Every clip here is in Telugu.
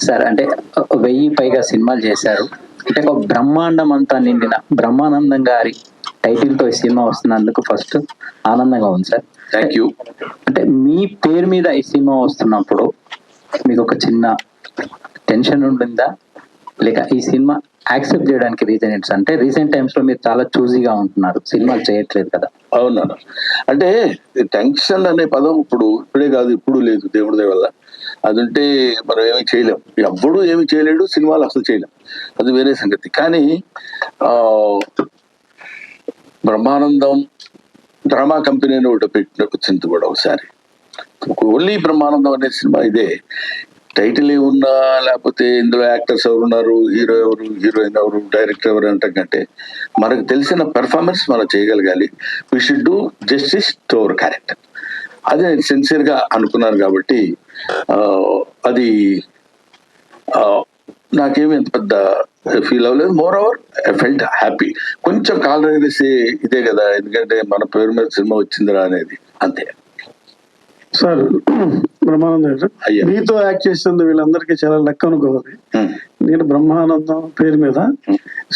సార్ అంటే 1000 పైగా సినిమాలు చేశారు. అంటే ఒక బ్రహ్మాండం అంతా నిండిన బ్రహ్మానందం గారి టైటిల్ తో ఈ సినిమా వస్తున్నందుకు ఫస్ట్ ఆనందంగా ఉంది సార్. Thank you. అంటే మీ పేరు మీద ఈ సినిమా వస్తున్నప్పుడు మీకు ఒక చిన్న టెన్షన్ ఉండిందా, లేక ఈ సినిమా యాక్సెప్ట్ చేయడానికి రీజన్ ఏంటి సార్? అంటే రీసెంట్ టైమ్స్ లో మీరు చాలా చూజీగా ఉంటున్నారు, సినిమాలు చేయట్లేదు కదా. అవునా, అంటే టెన్షన్ అనే పదం ఇప్పుడే కాదు, ఇప్పుడు లేదు, దేవుడి దయ వల్ల. అది ఉంటే మనం ఏమీ చేయలేం, ఎవ్వడూ ఏమి చేయలేడు, సినిమాలు అసలు చేయలేం, అది వేరే సంగతి. కానీ బ్రహ్మానందం డ్రామా కంపెనీ అని ఒకటి వచ్చింది కూడా ఒకసారి. ఓన్లీ బ్రహ్మానందం అనే సినిమా ఇదే. టైటిల్ ఏమున్నా, లేకపోతే ఇందులో యాక్టర్స్ ఎవరు ఉన్నారు, హీరో ఎవరు, హీరోయిన్ ఎవరు, డైరెక్టర్ ఎవరు అంటే కంటే మనకు తెలిసిన పెర్ఫార్మెన్స్ మనం చేయగలగాలి. We should do justice to our character. అది నేను సిన్సియర్ గా అనుకున్నాను కాబట్టి అది నాకేమి అంత పెద్ద ఫీల్ అవ్వలేదు. More over I felt happy. కొంచెం కాల్ రైలేసి ఇదే కదా, ఎందుకంటే మన పేరు మీద సినిమా వచ్చిందిరా అనేది, అంతే. సార్ బ్రహ్మానందం గారు, మీతో యాక్ట్ చేసినందుకు వీళ్ళందరికీ చాలా లెక్క అనుకోవాలి. నేను బ్రహ్మానందం పేరు మీద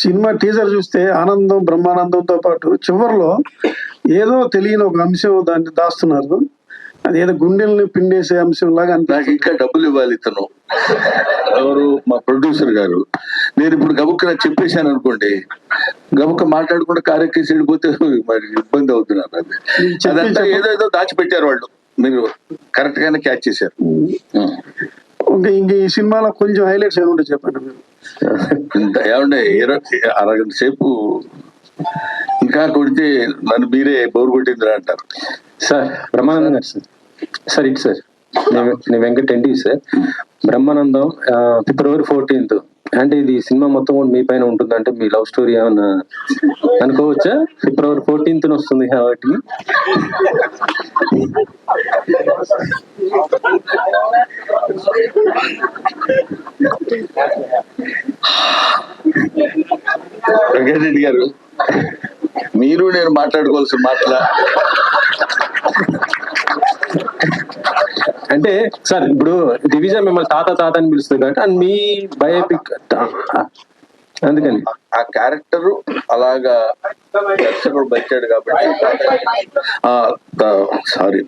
సినిమా టీజర్ చూస్తే ఆనందం బ్రహ్మానందంతో పాటు చివరిలో ఏదో తెలియని ఒక అంశం దాన్ని దాస్తున్నారు. అది ఏదో గుండెల్ని పిండేసే అంశం లాగా నాకు ఇంకా డబ్బులు ఇవ్వాలి ఇతను ఎవరు, మా ప్రొడ్యూసర్ గారు. నేను ఇప్పుడు గబుక్క చెప్పేశాను అనుకోండి, గబుక్క మాట్లాడకుండా కార్యక్రమం వెళ్ళిపోతే మరి ఇబ్బంది అవుతున్నారు. అదంతా ఏదో దాచిపెట్టారు వాళ్ళు, మీరు కరెక్ట్ గానే క్యాచ్ చేశారు. ఇంక ఈ సినిమాలో కొంచెం హైలైట్స్ ఏముంటే చెప్పండి మీరు. ఏమంటే అరగంట సేపు ఇంకా కొడితే నన్ను మీరే బోరు కొట్టిందిరా అంటారు. సార్ బ్రహ్మానందం గారు సార్ ఇటు సార్ నేను Venkat MD sir. Brahmanandam February 14th అంటే ఇది సినిమా మొత్తం కూడా మీ పైన ఉంటుందంటే మీ లవ్ స్టోరీ ఏమన్నా అనుకోవచ్చా? February 14th వస్తుంది కాబట్టి వెంకటరెడ్డి గారు, మీరు నేను మాట్లాడుకోవాల్సిన మాటలా? అంటే సార్ ఇప్పుడు డివిజన్ మిమ్మల్ని తాత అని పిలుస్తుంది కాబట్టి అండ్ మీ బయోపిక్ అందుకని ఆ క్యారెక్టర్ అలాగా దర్శకుడు వచ్చాడు కాబట్టి. సారీ,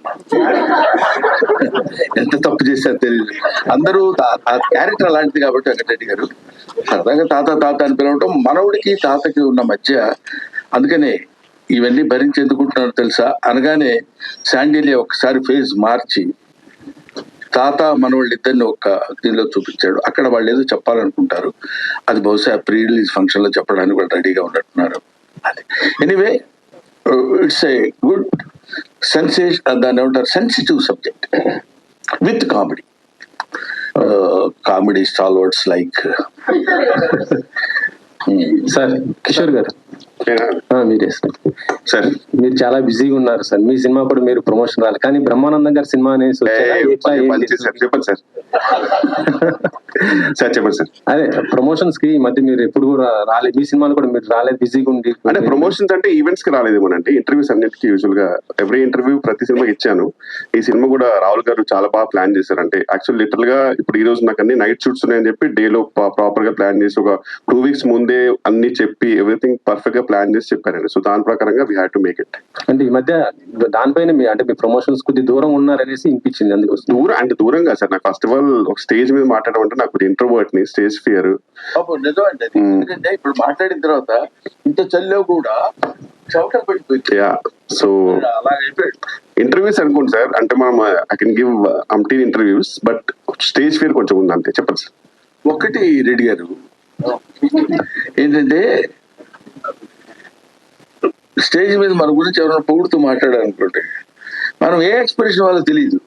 ఎంత తప్పు చేశారు తెలియదు. అందరూ ఆ క్యారెక్టర్ అలాంటిది కాబట్టి వెంకటరెడ్డి గారు సరదాగా తాత అని పిలవటం మనవుడికి తాతకి ఉన్న మధ్య. అందుకనే ఇవన్నీ భరించేందుకుంటున్నారు తెలుసా అనగానే శాండిలియా ఒకసారి ఫేజ్ మార్చి తాత మనవాళ్ళు ఇద్దరిని ఒక దీనిలో చూపించాడు. అక్కడ వాళ్ళు ఏదో చెప్పాలనుకుంటారు, అది బహుశా ప్రీ రిలీజ్ ఫంక్షన్ లో చెప్పడానికి వాళ్ళు రెడీగా ఉన్నట్టున్నారు. అది anyway, it's a good sensation, దాన్ని ఏమంటారు, sensitive subject with comedy. Comedy stalwarts like sir Kishore గారు, మీరే సార్. మీరు చాలా బిజీగా ఉన్నారు సార్. మీ సినిమా కూడా మీరు ప్రమోషన్ రాలి, కానీ బ్రహ్మానందం గారి సినిమా అనేసి చెప్పండి సార్. సార్ చెప్పండి సార్. అదే ప్రమోషన్స్ కి ఈ మధ్య మీరు ఎప్పుడు కూడా రాలేదు, మీ సినిమాలు కూడా మీరు రాలేదు, బిజీగా ఉండి. అంటే ప్రమోషన్స్ అంటే ఈవెంట్స్ కి రాలేదేమోనండి, ఇంటర్వ్యూస్ అన్నిటికీ యూజువల్ గా ఎవ్రీ ఇంటర్వ్యూ ప్రతి సినిమా ఇచ్చాను. ఈ సినిమా కూడా రాహుల్ గారు చాలా బాగా ప్లాన్ చేశారు. అంటే యాక్చువల్ లిటరల్ గా ఇప్పుడు ఈ రోజు నాకు అన్ని నైట్ షూట్స్ ఉన్నాయని చెప్పి డేలో ప్రాపర్ గా ప్లాన్ చేసి ఒక 2 weeks ముందే అన్ని చెప్పి ఎవ్రీథింగ్ పర్ఫెక్ట్ గా ప్లాన్ చేసి చెప్పారండి. సో దాని ప్రకారంగా we had to make it. అంటే ఈ మధ్య దానిపైన అంటే మీ ప్రమోషన్స్ కొద్ది దూరం ఉన్నారనేసి అనిపించింది. అందుకోసం దూరంగా సార్, నాకు ఫస్ట్ ఆఫ్ ఆల్ ఒక స్టేజ్ మీద మాట్లాడడం అంటే నాకు ఇంట్రోవర్ట్ ని, స్టేజ్ ఫియర్. నిజం అండి. ఎందుకంటే ఇప్పుడు మాట్లాడిన తర్వాత ఇంత చల్లో కూడా చవట పడిపోయింది. సో ఇంటర్వ్యూస్ అనుకోండి సార్, అంటే మనం I can give అంటీన్ interviews, but stage fear కొంచెం ఉంది అంతే. చెప్పండి సార్. ఒకటి రెడ్డి గారు, ఏంటంటే స్టేజ్ మీద మన గురించి ఎవరైనా పొగుడుతూ మాట్లాడాలనుకోండి, మనం ఏ ఎక్స్ప్రెషన్ వాళ్ళకి తెలియదు.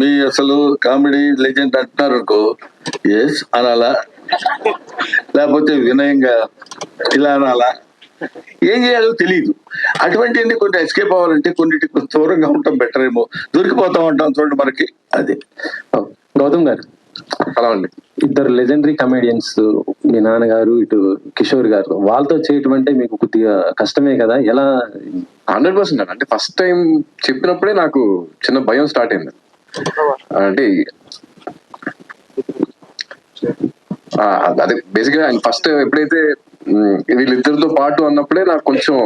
మీ అసలు కామెడీ లెజెండ్ అంటున్నారు అనుకో, ఎస్ అనాలా, లేకపోతే వినయంగా ఇలా అనాలా, ఏం చేయాలో తెలియదు. అటువంటి కొన్ని ఎస్కేప్ అవ్వాలంటే కొన్నిటికి దూరంగా ఉండటం బెటర్ ఏమో. దొరికిపోతా ఉంటాం చూడండి మనకి. అదే గౌతమ్ గారు అలా ఉండి, ఇద్దరు లెజెండరీ కమెడియన్స్, మీ నాన్నగారు ఇటు కిషోర్ గారు, వాళ్ళతో చేయటం అంటే మీకు కొద్దిగా కష్టమే కదా, ఎలా? 100% అంటే ఫస్ట్ టైం చెప్పినప్పుడే నాకు చిన్న భయం స్టార్ట్ అయింది. అంటే అదే బేసిక్ గా ఆయన ఫస్ట్ ఎప్పుడైతే వీళ్ళిద్దరితో పాటు అన్నప్పుడే నాకు కొంచెం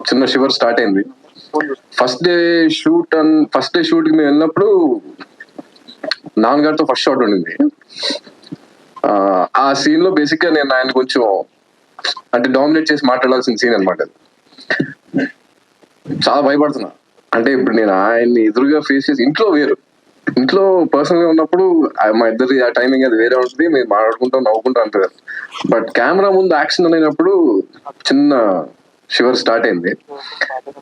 చిన్న షివర్ స్టార్ట్ అయింది. ఫస్ట్ డే షూట్ కి మేము వెళ్ళినప్పుడు నాన్నగారితో ఫస్ట్ షాట్ ఉండింది. ఆ సీన్ లో బేసిక్ గా నేను ఆయన కొంచెం అంటే డామినేట్ చేసి మాట్లాడాల్సిన సీన్ అనమాట. చాలా భయపడుతున్నా. అంటే ఇప్పుడు నేను ఆయన్ని ఎదురుగా ఫేస్ చేసి ఇంట్లో పర్సనల్ గా ఉన్నప్పుడు మా ఇద్దరి ఆ టైమింగ్ అది వేరే ఉంటుంది, మేము మాట్లాడుకుంటాం నవ్వుకుంటాం అంటారు. బట్ కెమెరా ముందు యాక్షన్ అనేటప్పుడు చిన్న షివర్ స్టార్ట్ అయింది.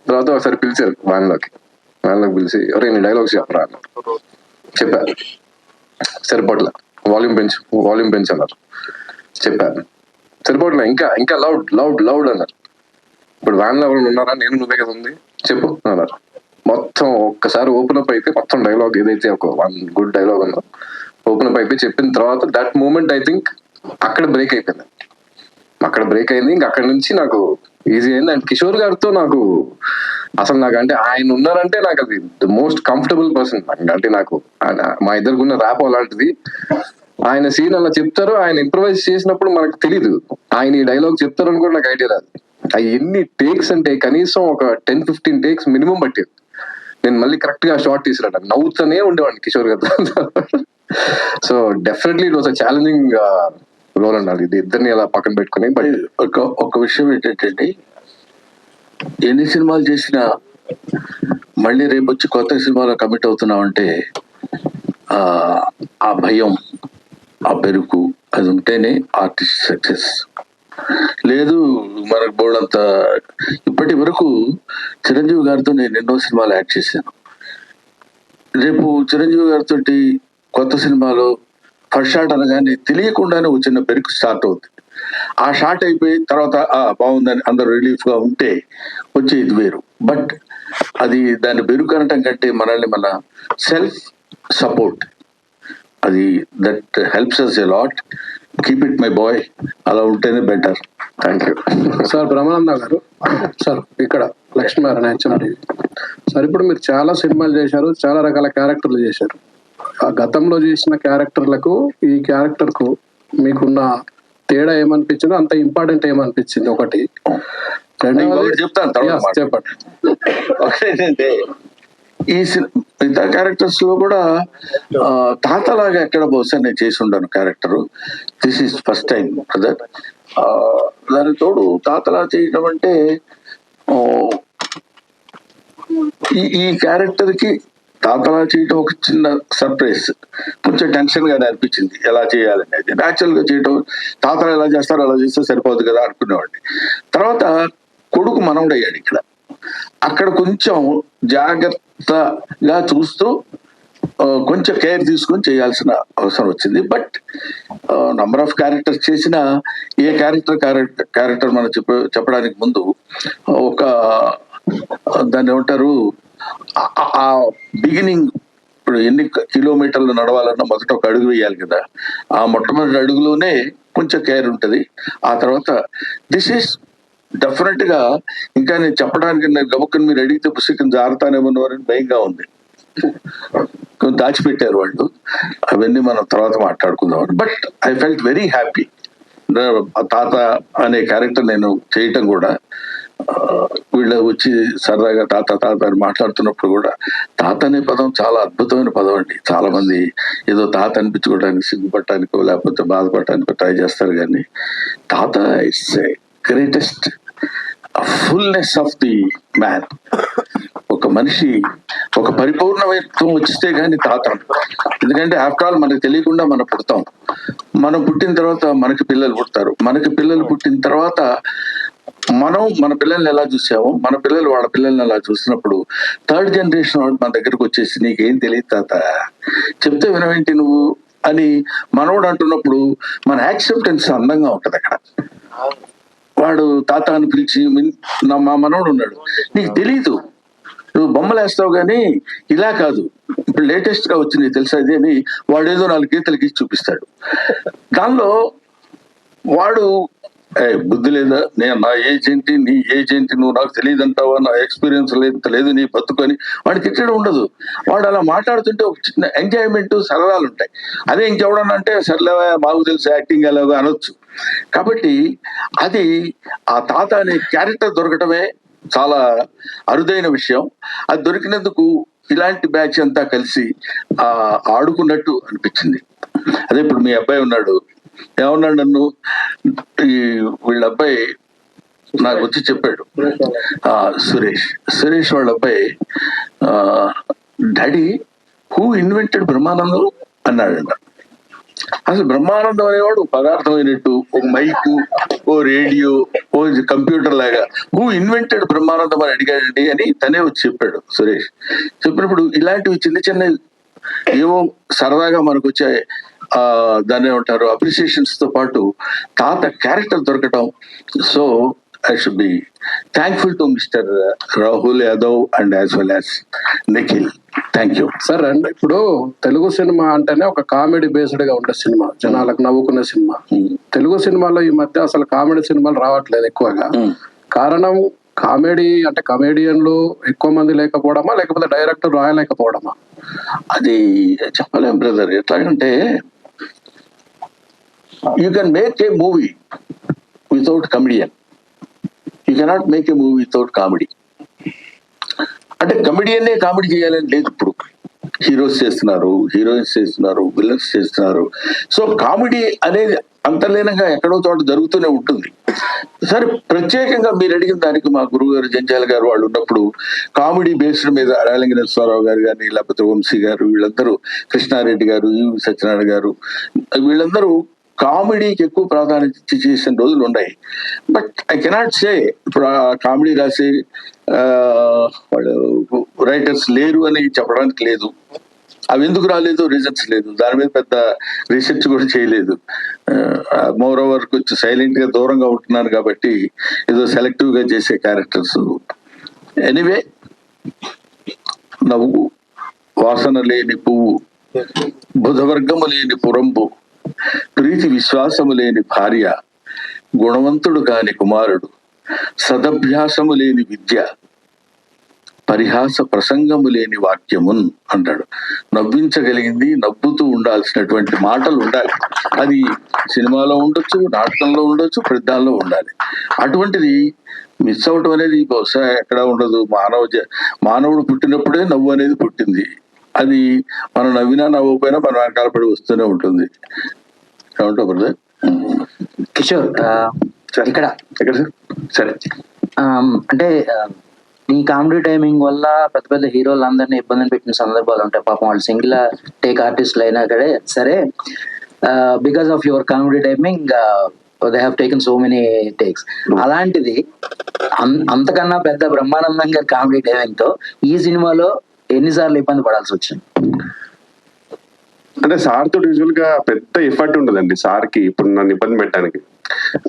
తర్వాత ఒకసారి పిలిచారు వ్యాన్లోకి పిలిచి ఎవరే నీ డైలాగ్స్ చెప్పరా అన్నారు. చెప్పారు. సరిపోట్ల వాల్యూమ్ పెంచు అన్నారు. చెప్పారు సరిపోట్ల ఇంకా లౌడ్ అన్నారు. ఇప్పుడు వ్యాన్ లో ఎవరు ఉన్నారా, నేను నువ్వే కదా ఉంది చెప్పు అన్నారు. మొత్తం ఒక్కసారి ఓపెన్ అప్ అయితే మొత్తం డైలాగ్ ఏదైతే ఒక వన్ గుడ్ డైలాగ్ ఉందో ఓపెన్ అప్ అయిపోయి చెప్పిన తర్వాత దట్ మూమెంట్ ఐ థింక్ అక్కడ బ్రేక్ అయిపోయింది. ఇంకా అక్కడ నుంచి నాకు ఈజీ అయింది. అండ్ కిషోర్ గారితో నాకు అసలు అంటే ఆయన ఉన్నారంటే నాకు అది ద మోస్ట్ కంఫర్టబుల్ పర్సన్. అంటే నాకు మా ఇద్దరికి ర్యాప్ అలాంటిది. ఆయన సీన్ అలా చెప్తారు, ఆయన ఇంప్రవైజ్ చేసినప్పుడు మనకు తెలీదు ఆయన ఈ డైలాగ్ చెప్తారని కూడా నాకు ఐడియా రాదు. అవి ఎన్ని టేక్స్ అంటే కనీసం ఒక 10-15 టేక్స్ మినిమం పట్టేది. నేను మళ్ళీ కరెక్ట్ గా షార్ట్ తీసుకురాడు నవ్వుతూనే ఉండేవాడిని కిషోర్ గారితో. So definitely it was a challenging role అండి ఇది ఇద్దరిని అలా పక్కన పెట్టుకుని. బట్ ఒక విషయం ఏంటంటే ఎన్ని సినిమాలు చేసినా మళ్ళీ రేపు వచ్చి కొత్త సినిమాలో కమిట్ అవుతున్నామంటే ఆ భయం, ఆ బెరుకు అది ఉంటేనే ఆర్టిస్ట్ సక్సెస్. లేదు మనకు బోర్డంత. ఇప్పటి వరకు చిరంజీవి గారితో నేను ఎన్నో సినిమాలు యాక్ట్ చేశాను. రేపు చిరంజీవి గారితో కొత్త సినిమాలో ఫస్ట్ షాట్ అనగానే తెలియకుండానే ఒక చిన్న బెరుకు స్టార్ట్ అవుతుంది. ఆ షాట్ అయిపోయి తర్వాత బాగుందని అందరూ రిలీఫ్ గా ఉంటే వచ్చేది వేరు. బట్ అది దాన్ని బెరుకు అనటం కంటే మనల్ని మన సెల్ఫ్ సపోర్ట్ అది that helps us a lot. Keep it my boy, అలా ఉంటేనే better. Thank you sir. Brahmananda గారు సార్, ఇక్కడ లక్ష్మీనారాయణ సార్. ఇప్పుడు మీరు చాలా సినిమాలు చేశారు, చాలా రకాల క్యారెక్టర్లు చేశారు. ఆ గతంలో చేసిన క్యారెక్టర్లకు ఈ క్యారెక్టర్ కు మీకున్న తేడా ఏమనిపించిందో, అంత ఇంపార్టెంట్ ఏమనిపించింది ఒకటి. చెప్తాను చెప్పండి. ఒకటేంటంటే ఈ మిగతా క్యారెక్టర్స్ లో కూడా తాతలాగా ఎక్కడ బహుశా నేను చేసి ఉండను character. This is first time brother. దానికి తోడు తాతలా చేయడం అంటే ఈ క్యారెక్టర్ కి తాతలా చేయడం ఒక చిన్న సర్ప్రైజ్. కొంచెం టెన్షన్ గానే అనిపించింది ఎలా చేయాలని. అది న్యాచురల్ గా చేయడం, తాతలు ఎలా చేస్తారో అలా చేస్తే సరిపోదు కదా అనుకునేవాడిని. తర్వాత కొడుకు మనవడు అయ్యాడు ఇక్కడ. అక్కడ కొంచెం జాగ్రత్తగా చూస్తూ కొంచెం కేర్ తీసుకొని చేయాల్సిన అవసరం వచ్చింది. బట్ నంబర్ ఆఫ్ క్యారెక్టర్స్ చేసిన ఏ క్యారెక్టర్ మనం చెప్పడానికి ముందు ఒక దాన్ని ఏమంటారు ఆ బిగినింగ్. ఇప్పుడు ఎన్ని కిలోమీటర్లు నడవాలన్నా మొదట ఒక అడుగు వేయాలి కదా. ఆ మొట్టమొదటి అడుగులోనే కొంచెం కేర్ ఉంటుంది. ఆ తర్వాత దిస్ ఈస్ డెఫినెట్ గా ఇంకా నేను చెప్పడానికి నేను గబుక్కని మీరు అడిగితే పుస్తకం జారుతానేమో అని భయంగా ఉంది. దాచిపెట్టారు వాళ్ళు, అవన్నీ మనం తర్వాత మాట్లాడుకుందాం. But I felt very happy. తాత అనే క్యారెక్టర్ నేను చేయటం కూడా వీళ్ళు వచ్చి సరదాగా తాత అని మాట్లాడుతున్నప్పుడు కూడా తాత అనే పదం చాలా అద్భుతమైన పదం అండి. చాలా మంది ఏదో తాత అనిపించుకోవడానికి సిగ్గుపడటానికో లేకపోతే బాధపడటానికో ట్రై చేస్తారు, కానీ తాత it's greatest fullness of the man. ఒక మనిషి ఒక పరిపూర్ణత్వం వచ్చితే గానీ తాత. ఎందుకంటే ఆఫ్టర్ ఆల్ మనకు తెలియకుండా మనం పుడతాం. మనం పుట్టిన తర్వాత మనకి పిల్లలు పుడతారు. మనకి పిల్లలు పుట్టిన తర్వాత మనం మన పిల్లల్ని ఎలా చూసామో మన పిల్లలు వాళ్ళ పిల్లల్ని ఎలా చూసినప్పుడు థర్డ్ జనరేషన్ వాడు మన దగ్గరకు వచ్చేసి నీకేం తెలియదు తాత, చెప్తే వినవేంటి నువ్వు అని మనోడు అంటున్నప్పుడు మన యాక్సెప్టెన్స్ అందంగా ఉంటది. అక్కడ వాడు తాత అని పిలిచి మా మనోడు ఉన్నాడు, నీకు తెలీదు, నువ్వు బొమ్మలు వేస్తావు కానీ ఇలా కాదు, ఇప్పుడు లేటెస్ట్ గా వచ్చింది తెలుసా ఇది అని వాడేదో 4 గీతలకి చూపిస్తాడు. దానిలో వాడు బుద్ధి లేదా, నేను నా ఏజ్ ఏంటి, నీ ఏజ్ ఏంటి, నువ్వు నాకు తెలియదు అంటావా, నా ఎక్స్పీరియన్స్ లేదు నీ బతుకొని వాడికి తిట్టడం ఉండదు. వాడు అలా మాట్లాడుతుంటే ఒక చిన్న ఎంజాయ్మెంట్, సరదాలు ఉంటాయి. అదే ఇంకెవడన్నా అంటే సర్లేవా మాకు తెలుసు యాక్టింగ్ ఎలాగో అనొచ్చు. కాబట్టి అది ఆ తాత అనే క్యారెక్టర్ దొరకటమే చాలా అరుదైన విషయం. అది దొరికినందుకు ఇలాంటి బ్యాచ్ అంతా కలిసి ఆడుకున్నట్టు అనిపించింది. అదే ఇప్పుడు మీ అబ్బాయి ఉన్నాడు, ఏమన్నాడు నన్ను, వీళ్ళ అబ్బాయి నాకు వచ్చి చెప్పాడు, సురేష్ వాళ్ళ అబ్బాయి, డాడీ హూ ఇన్వెంటెడ్ బ్రహ్మానందం అన్నాడంట. అసలు బ్రహ్మానందం అనేవాడు పదార్థం అయినట్టు, ఒక మైకు, ఓ రేడియో, ఓ కంప్యూటర్ లాగా హూ ఇన్వెంటెడ్ బ్రహ్మానందం అని అడిగాడండి అని తనే వచ్చి చెప్పాడు సురేష్. చెప్పినప్పుడు ఇలాంటివి చిన్న చిన్న ఏవో సరదాగా మనకు వచ్చే దాన్ని ఏమంటారు అప్రిసియేషన్స్ తో పాటు తాత క్యారెక్టర్ దొరకటం. So I should be thankful to Mr. Rahul Yadav and as well as Nikhil. Thank you. Sir and ఇప్పుడు తెలుగు సినిమా అంటేనే ఒక కామెడీ బేస్డ్ గా ఉండే సినిమా, జనాలకు నవ్వుకునే సినిమా. తెలుగు సినిమాలో ఈ మధ్య అసలు కామెడీ సినిమాలు రావట్లేదు ఎక్కువగా. కారణం కామెడీ అంటే కమేడియన్లు ఎక్కువ మంది లేకపోవడమా, లేకపోతే డైరెక్టర్ రాయలేకపోవడమా? అది చెప్పలేం బ్రదర్. ఎట్లాగంటే you can make a movie without comedian, you cannot make a movie without comedy. అంటే కమెడియన్నే కామెడీ చేయాలని లేదు. ఇప్పుడు హీరోస్ చేస్తున్నారు, హీరోయిన్స్ చేస్తున్నారు, విలన్స్ చేస్తున్నారు. సో కామెడీ అనేది అంతర్లీనంగా ఎక్కడో చోట జరుగుతూనే ఉంటుంది. సరే, ప్రత్యేకంగా మీరు అడిగిన దానికి మా గురువు గారు జంజాల గారు వాళ్ళు ఉన్నప్పుడు కామెడీ బేస్డ్ మీద రాయలింగ నరసింహారావు గారు కానీ, లేకపోతే వంశీ గారు, వీళ్ళందరూ, కృష్ణారెడ్డి గారు, సత్యనారాయణ గారు, వీళ్ళందరూ కామెడీకి ఎక్కువ ప్రాధాన్యత చేసిన రోజులు ఉన్నాయి. బట్ ఐ కెనాట్ సే ఇప్పుడు ఆ కామెడీ రాసే వాళ్ళు రైటర్స్ లేరు అని చెప్పడానికి లేదు. అవి ఎందుకు రాలేదు, రీజన్స్ లేదు. దాని మీద పెద్ద రీసెర్చ్ కూడా చేయలేదు. మోర్ ఓవర్ కొంచెం సైలెంట్ గా దూరంగా ఉంటున్నాను కాబట్టి ఏదో సెలెక్టివ్ గా చేసే క్యారెక్టర్స్. ఎనీవే, నవ్వు వాసన లేని పువ్వు, బుధవర్గము లేని పురంబు, ప్రీతి విశ్వాసము లేని భార్య, గుణవంతుడు కాని కుమారుడు, సదభ్యాసము లేని విద్య, పరిహాస ప్రసంగము లేని వాక్యమున్ అంటాడు. నవ్వించగలిగింది, నవ్వుతూ ఉండాల్సినటువంటి మాటలు ఉండాలి. అది సినిమాలో ఉండొచ్చు, నాటకంలో ఉండొచ్చు, ప్రతిదానిలో ఉండాలి. అటువంటిది మిస్ అవటం అనేది బహుశా ఎక్కడ ఉండదు. మానవుడు పుట్టినప్పుడే నవ్వు అనేది పుట్టింది. అది మనం నవ్వినా నవ్వకపోయినా మన వెనకాల పడి వస్తూనే ఉంటుంది. ఏమంటావు బ్రదర్? కిషోర్, ఇక్కడ సరే, అంటే ఈ కామెడీ టైమింగ్ వల్ల పెద్ద పెద్ద హీరోలు అందరినీ ఇబ్బంది పెట్టిన సందర్భాలు ఉంటాయి. పాపం వాళ్ళు సింగిల్ టేక్ ఆర్టిస్టులు అయినా సరే, because of your comedy timing they have taken so many takes. అలాంటిది అంతకన్నా పెద్ద బ్రహ్మానందం గారి కామెడీ టైమింగ్ తో ఈ సినిమాలో ఎన్నిసార్లు ఇబ్బంది పడాల్సి వచ్చింది? అంటే సార్ తోటి యూజువల్ గా పెద్ద ఎఫర్ట్ ఉండదండి సార్కి ఇప్పుడు నన్ను ఇబ్బంది పెట్టడానికి.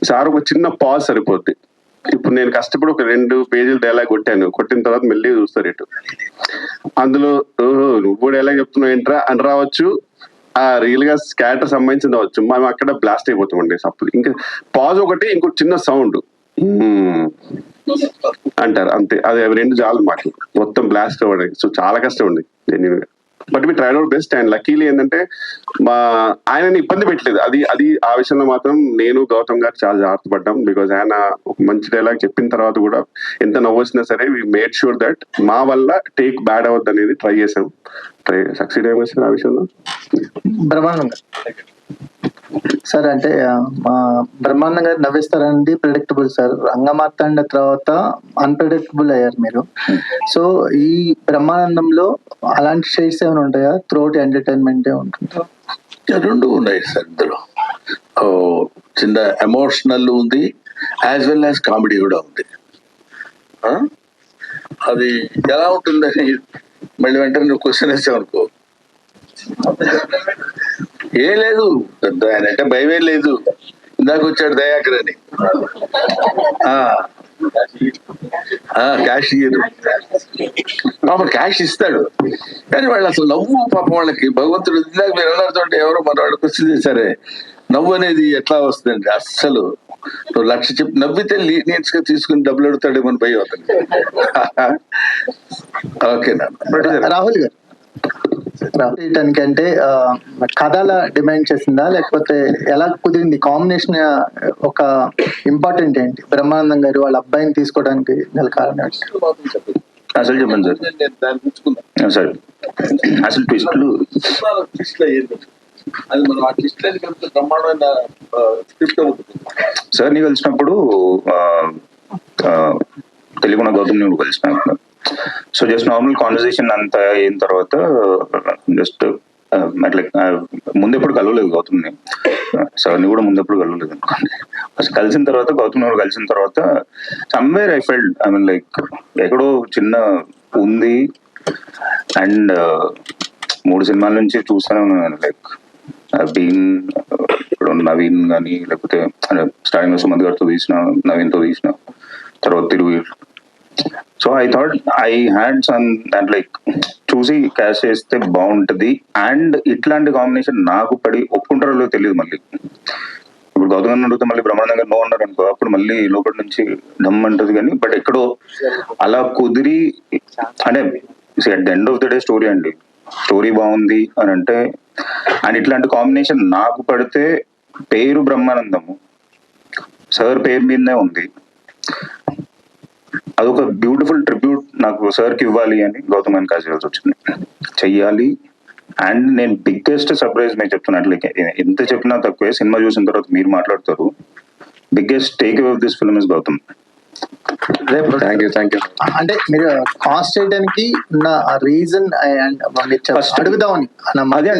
సార్ ఒక చిన్న పాజ్ సరిపోద్ది. ఇప్పుడు నేను కష్టపడి ఒక 2 పేజీలు డైలాగ్ కొట్టిన తర్వాత మెల్లి చూస్తారు ఇటు. అందులో ఓహో నువ్వు డైలాగ్ చెప్తున్నావు ఏంట్రా అని రావచ్చు, ఆ రియల్ గా స్కాటర్ సంబంధించింది అవచ్చు. మనం అక్కడ బ్లాస్ట్ అయిపోతామండి సప్పుడు. ఇంకా పాజ్ ఒకటి, ఇంకొక చిన్న సౌండ్ అంటారు అంతే. అది అవి 2 చాలు మాకు మొత్తం బ్లాస్ట్ అవ్వడానికి. సో చాలా కష్టం అండి జెన్యూన్ గా. But we tried our best. And luckily ఏంటంటే ఆయనని ఇబ్బంది పెట్టలేదు. అది ఆ విషయంలో మాత్రం నేను గౌతమ్ గారు చాలా జాగ్రత్త పడ్డాం. బికాజ్ ఆయన ఒక మంచి డైలాగ్ చెప్పిన తర్వాత కూడా ఎంత నవ్వొచ్చినా సరే వి మేడ్ షూర్ దట్ మా వల్ల టేక్ బ్యాడ్ అవ్వద్దు అనేది ట్రై చేసాం. సక్సీడ్ అయ్యాం ఆ విషయంలో. బ్రహ్మానందం సార్, అంటే బ్రహ్మానందం గారు నవ్విస్తారండి, ప్రిడిక్టబుల్ సార్. రంగమార్తాండ తర్వాత అన్ప్రిడిక్టబుల్ అయ్యారు మీరు. సో ఈ బ్రహ్మానందంలో అలాంటి షేడ్స్ ఏమైనా ఉంటాయా? త్రూఅవుట్ ఎంటర్టైన్మెంట్ ఉంటుందా? 2 ఉన్నాయి సార్. ఇందులో చిన్న ఎమోషనల్ ఉంది, యాజ్ వెల్ యాజ్ కామెడీ కూడా ఉంది. అది ఎలా ఉంటుందని మళ్ళీ వెంటనే నువ్వు క్వశ్చన్ వేసావు అనుకో. ఏం లేదు, పెద్ద ఆయన అంటే భయమే లేదు. ఇందాక వచ్చాడు దయాకర్ అని, క్యాష్ ఇయ్యరు, పాపం క్యాష్ ఇస్తాడు. కానీ వాళ్ళు అసలు నవ్వు పాపం వాళ్ళకి భగవంతుడు. ఇందాక మీరు అన్నారు ఎవరో మన వాళ్ళు క్వశ్చన్ చేశారే, నవ్వు అనేది ఎట్లా వస్తుందండి? అస్సలు నువ్వు 1,00,000 చెప్పి నవ్వితే లీనియన్స్ గా తీసుకుని డబ్బులు అడుగుతాడేమని భయం అవుతుంది. ఓకేనా రాహుల్ గారు, అంటే కథల డిమాండ్ చేసిందా లేకపోతే ఎలా కుదిరింది? కాంబినేషన్ ఒక ఇంపార్టెంట్ ఏంటి? బ్రహ్మానందం గారు వాళ్ళ అబ్బాయిని తీసుకోవడానికి గల కారణం ఏంటి? అసలు చెప్పండి సార్. సార్ అసలు ట్విస్ట్లు అది మనం ఆ ట్విస్ట్లని కలిపి బ్రహ్మాండమైన స్క్రిప్ట్ ఉంటుంది. సార్ని కలిసినప్పుడు తెలుగున గౌతమ్ నువ్వు కలిసినప్పుడు సో జస్ట్ నార్మల్ కాన్వర్సేషన్ అంతా అయిన తర్వాత జస్ట్ అట్లా ముందెప్పుడు కలవలేదు గౌతమ్ని, సార్ని కూడా ముందెప్పుడు కలవలేదు అనుకోండి. ఫస్ట్ కలిసిన తర్వాత గౌతమ్ నువ్వు కలిసిన తర్వాత somewhere I felt I mean like ఎక్కడో చిన్న ఉంది. అండ్ 3 సినిమాల నుంచి చూస్తూనే ఉన్నాను. లైక్ బీన్ ఇప్పుడు నవీన్ కానీ లేకపోతే స్టార్టింగ్ సుమంత్ గారితో తీసిన, నవీన్తో తీసిన, తర్వాత Thiruveer. So I thought I had some దాంట్ లైక్ చూసి క్యాష్ చేస్తే బాగుంటది. అండ్ ఇట్లాంటి కాంబినేషన్ నాకు పడి ఒప్పుకుంటారో తెలియదు. మళ్ళీ ఇప్పుడు గౌతమ్ అడిగితే మళ్ళీ బ్రహ్మానందం గారు నో అన్నారు అనుకో, అప్పుడు మళ్ళీ లోపల నుంచి డమ్ అంటది. కానీ బట్ ఎక్కడో అలా కుదిరి అంటే at the end of the day story అండి, స్టోరీ బాగుంది అని అంటే. అండ్ ఇట్లాంటి కాంబినేషన్ నాకు పడితే పేరు బ్రహ్మానందము సార్ పేరు మీదనే ఉంది. అదొక బ్యూటిఫుల్ ట్రిబ్యూట్ నాకు సార్కి ఇవ్వాలి అని గౌతమ్ అని కాల్సి వచ్చింది, చెయ్యాలి. అండ్ నేను బిగ్గెస్ట్ సర్ప్రైజ్ నేను చెప్తున్నట్లయితే ఎంత చెప్పినా తక్కువే. సినిమా చూసిన తర్వాత మీరు మాట్లాడతారు. Biggest take away of this film is Gautam. Thank you. అంటే మీరు కాస్ట్ చేయడానికి ఉన్న రీజన్ అడుగుదామని అదే